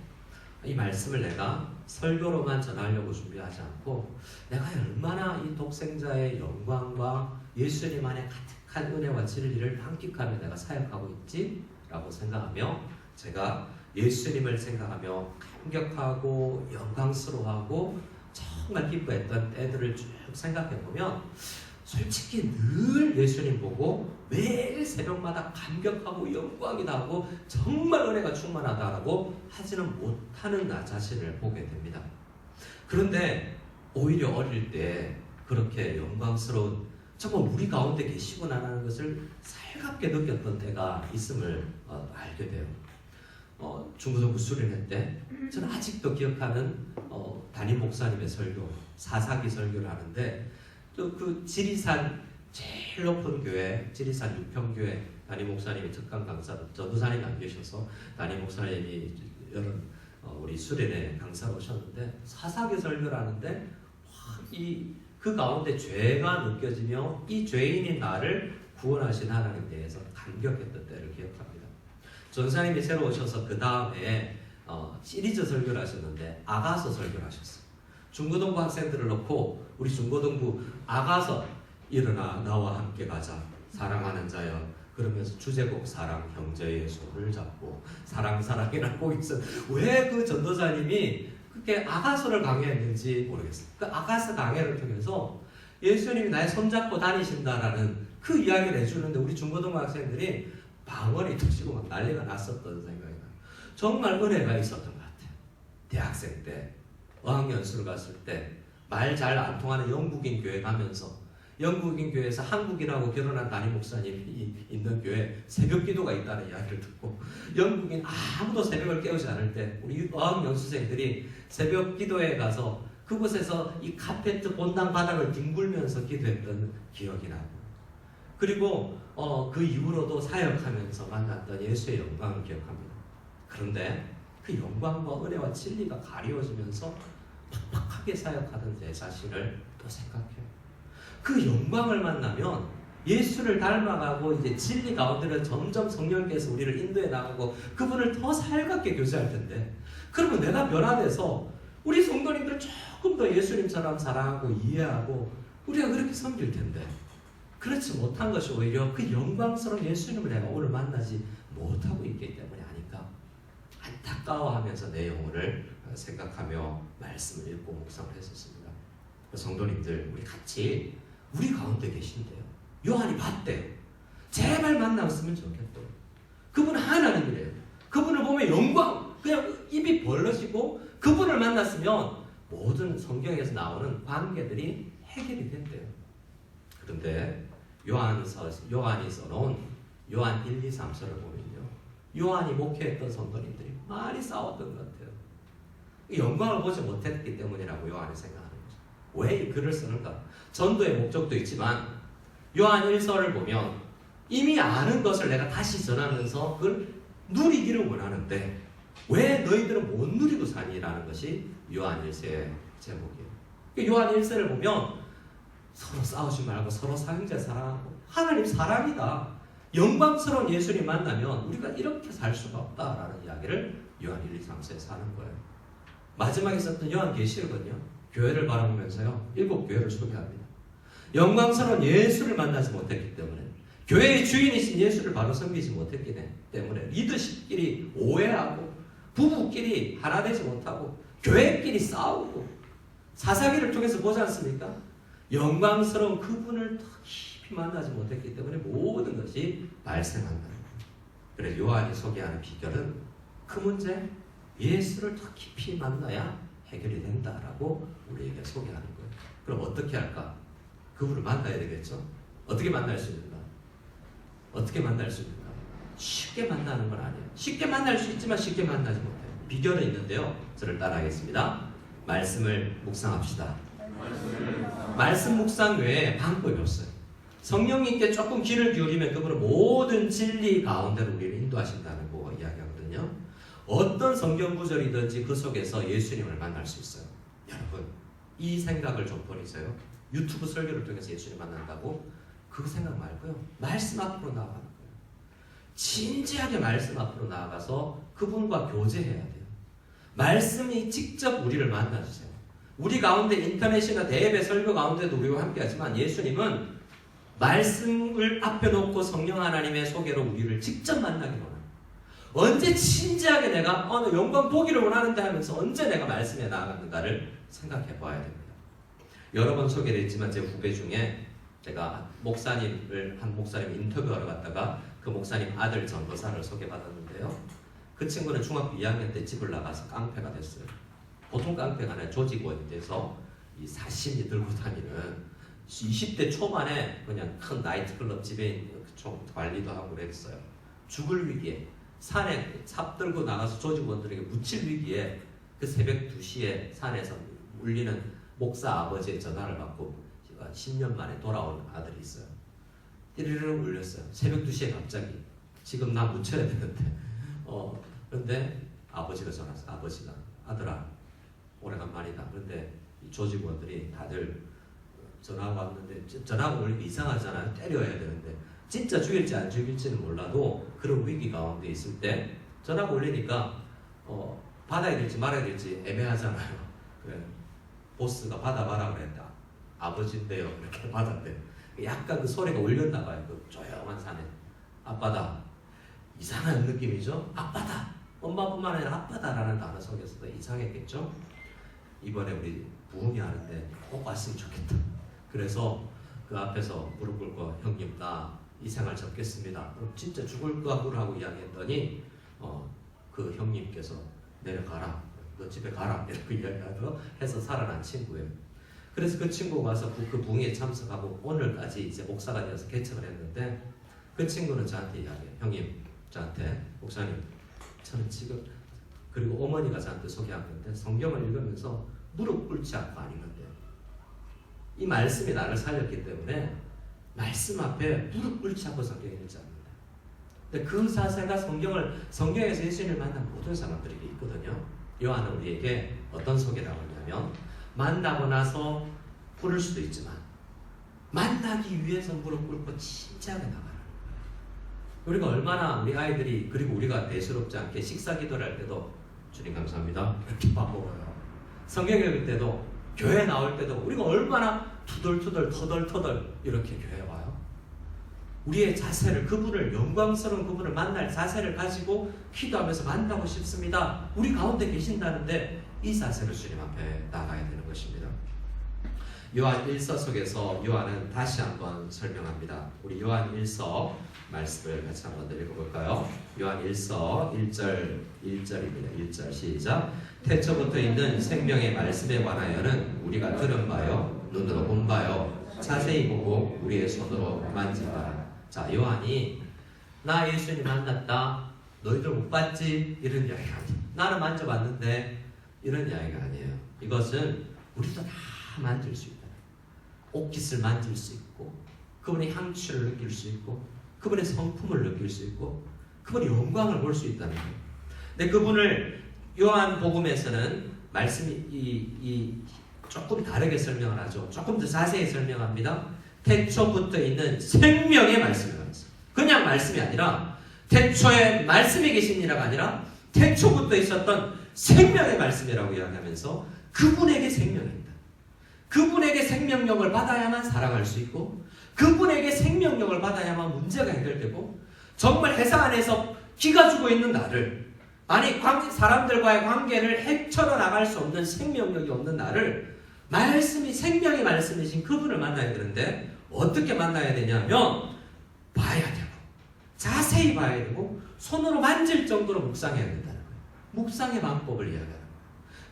Speaker 3: 이 말씀을 내가 설교로만 전하려고 준비하지 않고 내가 얼마나 이 독생자의 영광과 예수님 안에 가득한 은혜와 진리를 만끽하며 내가 사역하고 있지? 라고 생각하며 제가 예수님을 생각하며 감격하고 영광스러워하고 정말 기뻐했던 때들을 쭉 생각해보면 솔직히 늘 예수님 보고 매일 새벽마다 감격하고 영광이 나고 정말 은혜가 충만하다라고 하지는 못하는 나 자신을 보게 됩니다. 그런데 오히려 어릴 때 그렇게 영광스러운 정말 우리 가운데 계시구나라는 것을 살갑게 느꼈던 때가 있음을 알게 돼요. 중고등부 수련회 때 저는 아직도 기억하는 담임 목사님의 설교, 사사기 설교를 하는데 또 그 지리산 제일 높은 교회, 지리산 유평교회 담임 목사님이 특강 강사, 전도사님이 안 계셔서 담임 목사님이 여러 우리 수련회 강사로 오셨는데 사사기 설교를 하는데 그 가운데 죄가 느껴지며 이 죄인인 나를 구원하신 하나님에 대해서 감격했던 때를 기억합니다. 전사님이 새로 오셔서 그 다음에 시리즈 설교를 하셨는데 아가서 설교를 하셨어요. 중고등부 학생들을 놓고 우리 중고등부 아가서 일어나 나와 함께 가자 사랑하는 자여 그러면서 주제곡 사랑 형제의 손을 잡고 사랑이라고 있어. 왜 그 전도사님이 그렇게 아가서를 강의했는지 모르겠어요. 그 아가서 강의를 통해서 예수님이 나의 손잡고 다니신다라는 그 이야기를 해주는데 우리 중고등부 학생들이 방언이 터지고 막 난리가 났었던 생각이 나요. 정말 은혜가 있었던 것 같아요. 대학생 때 어학연수를 갔을 때 말 잘 안 통하는 영국인 교회 가면서 영국인 교회에서 한국인하고 결혼한 담임 목사님이 있는 교회 새벽 기도가 있다는 이야기를 듣고 영국인 아무도 새벽을 깨우지 않을 때 우리 어학연수생들이 새벽 기도에 가서 그곳에서 이 카페트 본당 바닥을 뒹굴면서 기도했던 기억이 나고 그리고 그 이후로도 사역하면서 만났던 예수의 영광을 기억합니다. 그런데 그 영광과 은혜와 진리가 가리워지면서 팍팍하게 사역하던 제 자신을 또 생각해요. 그 영광을 만나면 예수를 닮아가고 이제 진리 가운데는 점점 성령께서 우리를 인도해 나가고 그분을 더 살갑게 교제할 텐데 그러면 내가 변화돼서 우리 성도님들 조금 더 예수님처럼 사랑하고 이해하고 우리가 그렇게 섬길 텐데 그렇지 못한 것이 오히려 그 영광스러운 예수님을 내가 오늘 만나지 못하고 있기 때문이 아닐까 안타까워하면서 내 영혼을 생각하며 말씀을 읽고 묵상을 했었습니다. 성도님들 우리 같이 우리 가운데 계신데요. 요한이 봤대요. 제발 만났으면 좋겠대요. 그분은 하나님이래요. 그분을 보면 영광 그냥 입이 벌러지고 그분을 만났으면 모든 성경에서 나오는 관계들이 해결이 된대요. 그런데 요한이 써놓은 요한 1, 2, 3서를 보면요, 요한이 목회했던 성도님들이 많이 싸웠던 것 같아요. 영광을 보지 못했기 때문이라고 요한이 생각하는 거죠. 왜 이 글을 쓰는가? 전도의 목적도 있지만 요한 1서를 보면 이미 아는 것을 내가 다시 전하면서 그걸 누리기를 원하는데 왜 너희들은 못 누리고 사니라는 것이 요한 1서의 제목이에요. 요한 1서를 보면 서로 싸우지 말고 서로 사형제 사랑하고 하나님 사랑이다. 영광스러운 예수님 만나면 우리가 이렇게 살 수가 없다라는 이야기를 요한 1, 2, 3서에서 하는 거예요. 마지막에 썼던 요한계시록은요, 교회를 바라보면서요 7교회를 소개합니다. 영광스러운 예수를 만나지 못했기 때문에, 교회의 주인이신 예수를 바로 섬기지 못했기 때문에 리더십끼리 오해하고 부부끼리 하나 되지 못하고 교회끼리 싸우고 사사기를 통해서 보지 않습니까? 영광스러운 그분을 더 깊이 만나지 못했기 때문에 모든 것이 발생한다는 거예요. 그래서 요한이 소개하는 비결은 그 문제, 예수를 더 깊이 만나야 해결이 된다라고 우리에게 소개하는 거예요. 그럼 어떻게 할까? 그분을 만나야 되겠죠? 어떻게 만날 수 있는가? 어떻게 만날 수 있는가? 쉽게 만나는 건 아니에요. 쉽게 만날 수 있지만 쉽게 만나지 못해요. 비결은 있는데요. 저를 따라하겠습니다. 말씀을 묵상합시다. 말씀 묵상 외에 방법이 없어요. 성령님께 조금 귀를 기울이면 그분은 모든 진리 가운데로 우리를 인도하신다는 거 이야기하거든요. 어떤 성경 구절이든지 그 속에서 예수님을 만날 수 있어요. 여러분, 이 생각을 좀 버리세요. 유튜브 설교를 통해서 예수님 만난다고 그 생각 말고요. 말씀 앞으로 나아가는 거예요. 진지하게 말씀 앞으로 나아가서 그분과 교제해야 돼요. 말씀이 직접 우리를 만나주세요. 우리 가운데 인터넷이나 대예배 설교 가운데도 우리와 함께하지만 예수님은 말씀을 앞에 놓고 성령 하나님의 소개로 우리를 직접 만나기 원해요. 언제 진지하게 내가 영광 보기를 원하는데 하면서 언제 내가 말씀에 나아갔는가를 생각해 봐야 됩니다. 여러 번 소개를 했지만 제 후배 중에 제가 한 목사님 인터뷰하러 갔다가 그 목사님 아들 전도사를 소개받았는데요. 그 친구는 중학교 2학년 때 집을 나가서 깡패가 됐어요. 보통 깡패가 아니라 조직원이 돼서 이 사신이 들고 다니는 20대 초반에 그냥 큰 나이트클럽 지배인 좀 관리도 하고 그랬어요. 죽을 위기에 산에 삽 들고 나가서 조직원들에게 묻힐 위기에 그 새벽 2시에 산에서 울리는 목사 아버지의 전화를 받고 10년 만에 돌아온 아들이 있어요. 띠르르 울렸어요. 새벽 2시에 갑자기 지금 나 묻혀야 되는데 그런데 아버지가 전화 왔어요. 아버지가 아들아 오래간만이다. 그런데 이 조직원들이 다들 전화가 왔는데 전화가 오니까 이상하잖아요. 때려야 되는데 진짜 죽일지 안 죽일지는 몰라도 그런 위기 가운데 있을 때 전화가 올리니까 받아야 될지 말아야 될지 애매하잖아요. 그래 보스가 받아봐라 그랬다. 아버지인데요. 이렇게 받았대. 약간 그 소리가 울렸나 봐요. 그 조용한 산에. 아빠다. 이상한 느낌이죠? 아빠다. 엄마뿐만 아니라 아빠다라는 단어 속에서도 이상했겠죠? 이번에 우리 부흥이 하는데 꼭 왔으면 좋겠다. 그래서 그 앞에서 무릎 꿇고 형님 나 이 생활 접겠습니다. 그럼 진짜 죽을 각오라고 이야기했더니 그 형님께서 내려가라. 너 집에 가라. 이렇게 이야기하고 해서 살아난 친구예요. 그래서 그 친구가 와서 그 부흥에 참석하고 오늘까지 이제 목사가 되어서 개척을 했는데 그 친구는 저한테 이야기해요. 형님 저한테 목사님 저는 지금 그리고 어머니가 저한테 소개한 건데 성경을 읽으면서 무릎 꿇지 않고 안 읽는데요. 이 말씀이 나를 살렸기 때문에 말씀 앞에 무릎 꿇지 않고 성경을 읽지 않는다. 근데 그 자세가 성경에서 예수님을 만난 모든 사람들에게 있거든요. 요한은 우리에게 어떤 소개를 하고 있냐면 만나고 나서 부를 수도 있지만 만나기 위해서 무릎 꿇고 진지하게 나가는 거예요. 우리가 얼마나 우리 아이들이 그리고 우리가 대수롭지 않게 식사 기도를 할 때도 주님 감사합니다 이렇게 밥 먹어요. 성경 읽을 때도 교회 나올 때도 우리가 얼마나 투덜투덜 터덜터덜 이렇게 교회에 와요. 우리의 자세를 그분을 영광스러운 그분을 만날 자세를 가지고 기도하면서 만나고 싶습니다. 우리 가운데 계신다는데 이 자세로 주님 앞에 나가야 되는 것입니다. 요한 1서 속에서 요한은 다시 한번 설명합니다. 우리 요한 1서 말씀을 같이 한번 읽어볼까요? 요한 1서 1절입니다. 1절 시작. 태초부터 있는 생명의 말씀에 관하여는 우리가 들은 바요 눈으로 본 바요 자세히 보고 우리의 손으로 만져봐라. 자, 요한이 나 예수님 만났다, 너희들 못 봤지? 이런 이야기가 아니에요. 나는 만져봤는데 이런 이야기가 아니에요. 이것은 우리도 다 만질 수 있다. 옷깃을 만질 수 있고, 그분의 향취를 느낄 수 있고, 그분의 성품을 느낄 수 있고, 그분의 영광을 볼 수 있다는 거예요. 근데 그분을 요한복음에서는 말씀이 조금 다르게 설명을 하죠. 조금 더 자세히 설명합니다. 태초부터 있는 생명의 말씀을 하면서, 그냥 말씀이 아니라 태초에 말씀이 계시니라가 아니라 태초부터 있었던 생명의 말씀이라고 이야기하면서 그분에게 생명입니다. 그분에게 생명력을 받아야만 살아갈 수 있고, 그분에게 생명력을 받아야만 문제가 해결되고, 정말 회사 안에서 기가 죽어 있는 나를, 아니 사람들과의 관계를 헤쳐러 나갈 수 없는 생명력이 없는 나를 말씀이 생명의 말씀이신 그분을 만나야 되는데 어떻게 만나야 되냐면 봐야 되고 자세히 봐야 되고 손으로 만질 정도로 묵상해야 된다는 거예요. 묵상의 방법을 이야기하는 거예요.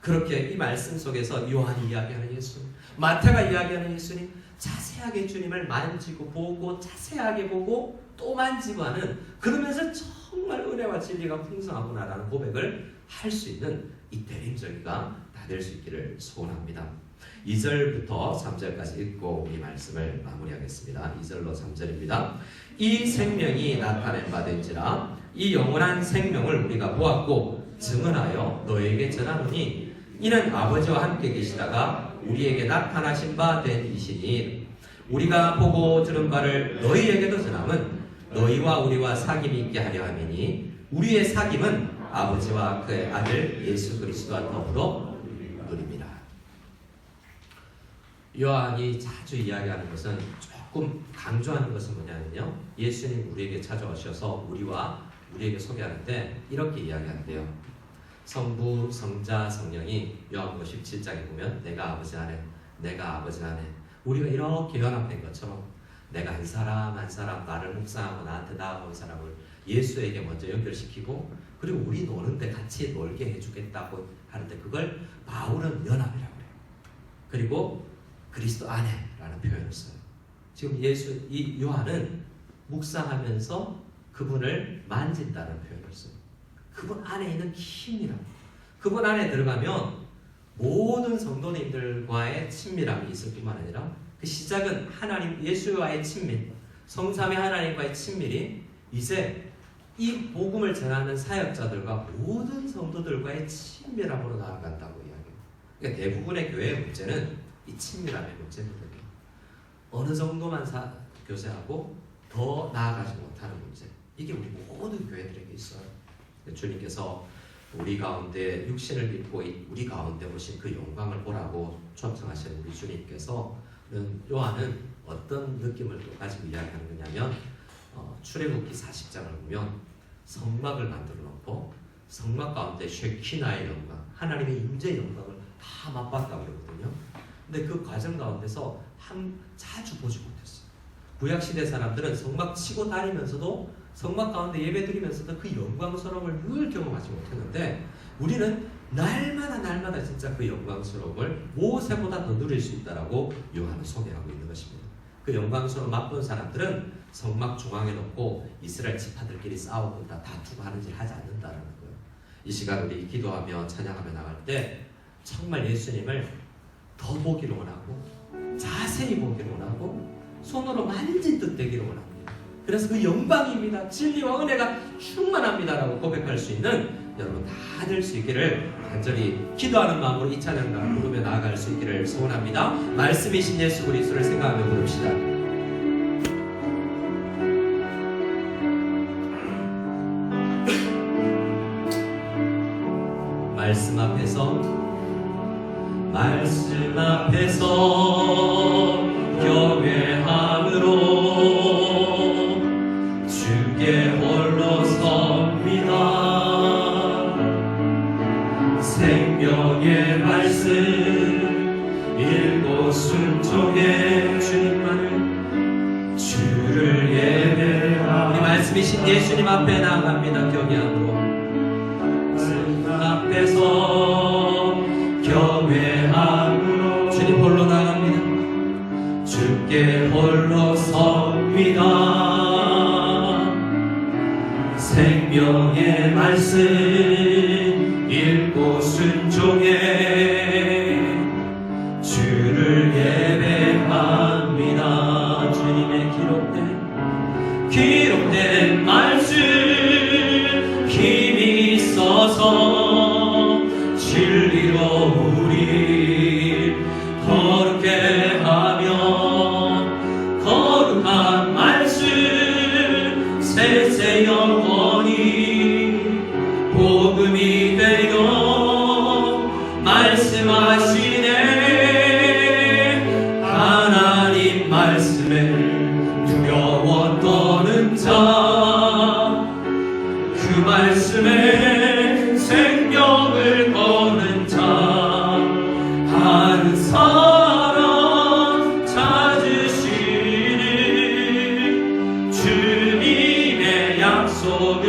Speaker 3: 그렇게 이 말씀 속에서 요한이 이야기하는 예수님, 마태가 이야기하는 예수님, 자세하게 주님을 만지고 보고 자세하게 보고 또 만지고 하는, 그러면서 정말 은혜와 진리가 풍성하구나라는 고백을 할 수 있는 이 대림절기가 다 될 수 있기를 소원합니다. 2절부터 3절까지 읽고 이 말씀을 마무리하겠습니다. 2절로 3절입니다. 이 생명이 나타낸 바 된지라 이 영원한 생명을 우리가 보았고 증언하여 너에게 전하노니 이는 아버지와 함께 계시다가 우리에게 나타나신 바 된 이시니 우리가 보고 들은 바를 너희에게도 전함은 너희와 우리와 사귐이 있게 하려 함이니 우리의 사귐은 아버지와 그의 아들 예수 그리스도와 더불어 누립니다. 요한이 자주 이야기하는 것은, 조금 강조하는 것은 뭐냐면요, 예수님 우리에게 찾아오셔서 우리에게 소개하는데 이렇게 이야기한대요. 성부, 성자, 성령이 요한복음 17장에 보면 내가 아버지 안에, 내가 아버지 안에, 우리가 이렇게 연합된 것처럼 내가 한 사람 한 사람 나를 묵상하고 나한테 나아온 사람을 예수에게 먼저 연결시키고, 그리고 우리 노는데 같이 놀게 해주겠다고 하는데 그걸 바울은 연합이라고 해요. 그리고 그리스도 안에라는 표현을 써요. 지금 이 요한은 묵상하면서 그분을 만진다는 표현을 써요. 그분 안에 있는 힘이라. 그분 안에 들어가면 모든 성도님들과의 친밀함이 있을 뿐만 아니라 그 시작은 하나님 예수와의 친밀, 성삼위 하나님과의 친밀이 이제 이 복음을 전하는 사역자들과 모든 성도들과의 친밀함으로 나아간다고 이야기해요. 그러니까 대부분의 교회의 문제는 이 친밀함의 문제거든요. 어느 정도만 교제하고 더 나아가지 못하는 문제. 이게 우리 모든 교회들에게 있어요. 주님께서 우리 가운데 육신을 믿고 우리 가운데 오신 그 영광을 보라고 초청하신 우리 주님께서는 요한은 어떤 느낌을 또 가지고 이야기하는 거냐면 출애굽기 40장을 보면 성막을 만들어 놓고 성막 가운데 쉐키나의 영광, 하나님의 임재의 영광을 다 맛봤다고 그러거든요. 근데 그 과정 가운데서 자주 보지 못했어요. 구약시대 사람들은 성막 치고 다니면서도 성막 가운데 예배드리면서도 그 영광스러움을 늘 경험하지 못했는데 우리는 날마다 진짜 그 영광스러움을 모세보다 더 누릴 수 있다라고 요한은 소개하고 있는 것입니다. 그 영광스러움 맛본 사람들은 성막 중앙에 놓고 이스라엘 지파들끼리 싸우고 다투고 하는 일 하지 않는다라는 거예요. 이 시간 우리 기도하며 찬양하며 나갈 때 정말 예수님을 더 보기를 원하고 자세히 보기를 원하고 손으로 만진 듯 되기를 원합니다. 그래서 그 영광입니다, 진리와 은혜가 충만합니다라고 고백할 수 있는 여러분 다 될 수 있기를 간절히 기도하는 마음으로 이 찬양을 부르며 나아갈 수 있기를 소원합니다. 말씀이신 예수 그리스도를 생각하며 부릅시다. 말씀 앞에서 경외함으로 주께 홀로 섭니다. 생명의 말씀 읽고 순종해 주를 예배하라. 우리 말씀이신 예수님 앞에 나아갑니다. 경외함으로 말씀 앞에서 경외함으로 주님 홀로 나갑니다. 주께 주님께 홀로 섭니다. 생명의 말씀 읽고 순종해 주를 예배합니다. 주님의 기록된 말씀 힘이 있어서 진리로 우리 거룩해 하며 거룩한 말씀 세세 영원히 복음이 되어 말씀하시네. 하나님 말씀에 두려워 떠는 자 그 말씀에 생명을 거는 자 한 사람 찾으시는 주님의 약속을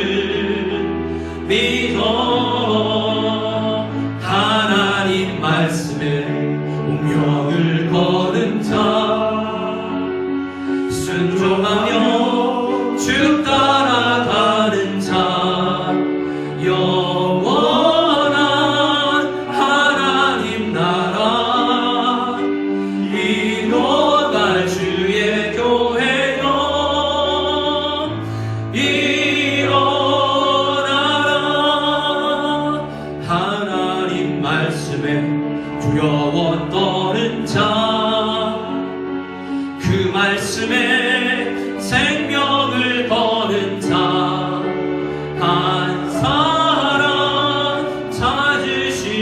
Speaker 3: 믿어 하나님 말씀에 운명을 거는 자 순종하며 주 따라가는 자 영원한 하나님 나라 이뤄갈 주의 교회여 일어나라. 하나님 말씀에 두려워 떠는 자 그 말씀에 생명을 거는 자 한 사람 찾으시는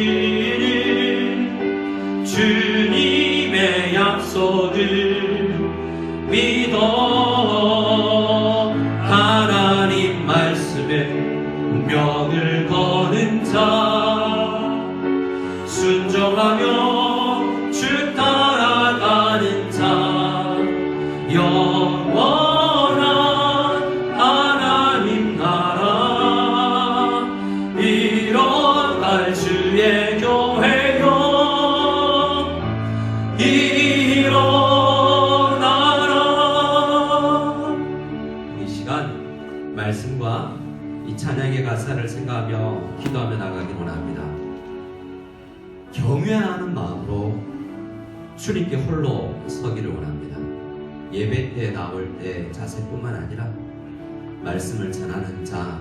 Speaker 3: 주님의 약속을 믿어 하나님 말씀에 운명을 거는 자 순종하며 주 따라가는 자 영원한 하나님 나라 일어날 주의 교회여 일어나라. 이 시간 말씀과 이 찬양의 가사를 생각하며 기도하며 나가기 원합니다. 경외하는 마음으로 주님께 홀로 서기를 원합니다. 예배 때 나올 때 자세뿐만 아니라 말씀을 전하는 자가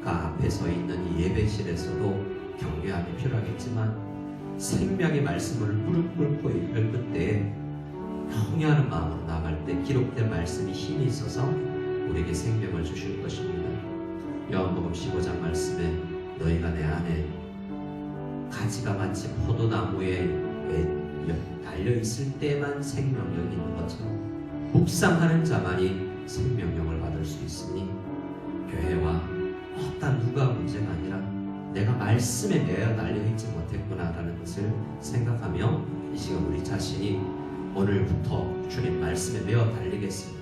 Speaker 3: 앞에 서 있는 이 예배실에서도 경외함이 필요하겠지만 생명의 말씀을 무릎 꿇고 읽을 때 경외하는 마음으로 나갈 때 기록된 말씀이 힘이 있어서 우리에게 생명을 주실 것입니다. 요한복음 15장 말씀에 너희가 내 안에 가지가 마치 포도나무에 달려있을 때만 생명력이 있는 것처럼 묵상하는 자만이 생명력을 받을 수 있으니 교회와 어떤 누가 문제가 아니라 내가 말씀에 매여 달려있지 못했구나라는 것을 생각하며 이 시간 우리 자신이 오늘부터 주님 말씀에 매여 달리겠습니다.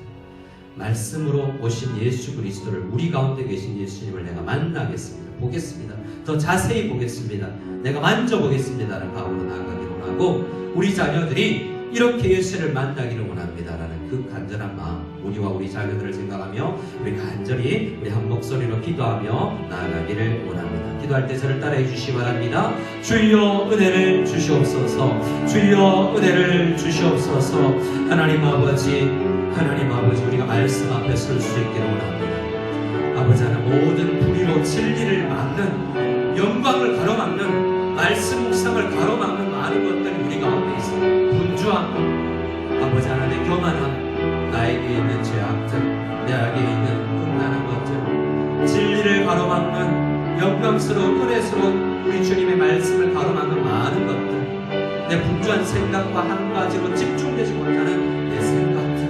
Speaker 3: 말씀으로 오신 예수 그리스도를 우리 가운데 계신 예수님을 내가 만나겠습니다. 보겠습니다. 더 자세히 보겠습니다. 내가 만져보겠습니다라는 마음으로 나아가기를 원하고 우리 자녀들이 이렇게 예수를 만나기를 원합니다라는 그 간절한 마음 우리와 우리 자녀들을 생각하며 우리 간절히 우리 한 목소리로 기도하며 나아가기를 원합니다. 기도할 때 저를 따라해 주시기 바랍니다. 주여 은혜를 주시옵소서. 주여 은혜를 주시옵소서. 하나님 아버지 우리가 말씀 앞에 설 수 있기를 원합니다. 아버지 하나님 모든 불의로 진리를 막는 영광을 가로막는 말씀 묵상을 가로막는 많은 것들이 우리 가운데 있어 분주함 아버지 하나님의 교만함 나에게 있는 죄악들 내게 있는 끝나는 것들 진리를 가로막는 영광스러운 은혜스러운 우리 주님의 말씀을 가로막는 많은 것들 내 분주한 생각과 한 가지로 집중되지 못하는 내 생각들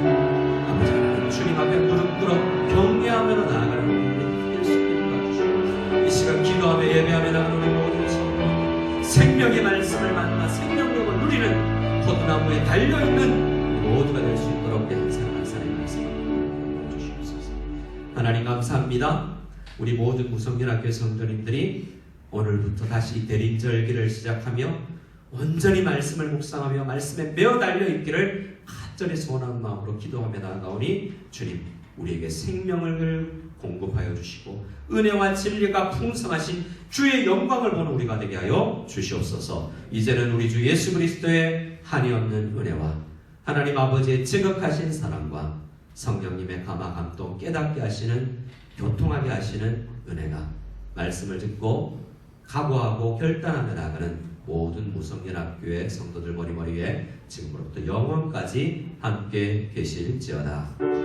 Speaker 3: 아버지 하나님 주님 앞에 무릎 꿇어 경외하며 나아가는 우리 될 수 있게 도와주시고 이 시간 기도하며 예배하며 나가는 우리 모든 성도 생명의 말씀을 만나 생명력을 누리는 포도나무에 달려있는 모두가 될 수 있도록 내 한 사람 한 사람의 말씀을 주시옵소서. 하나님 감사합니다. 우리 모든 무성연합교회 성도님들이 오늘부터 다시 대림절기를 시작하며 온전히 말씀을 묵상하며 말씀에 매어 달려있기를 간절히 소원하는 마음으로 기도하며 나아가오니 주님 우리에게 생명을 공급하여 주시고 은혜와 진리가 풍성하신 주의 영광을 보는 우리가 되게 하여 주시옵소서. 이제는 우리 주 예수 그리스도의 한이 없는 은혜와 하나님 아버지의 지극하신 사랑과 성령님의 감화 감동 깨닫게 하시는 교통하게 하시는 은혜가 말씀을 듣고 각오하고 결단하며 나가는 모든 무성연합교회 성도들 머리머리 위에 지금부터 영원까지 함께 계실지어다.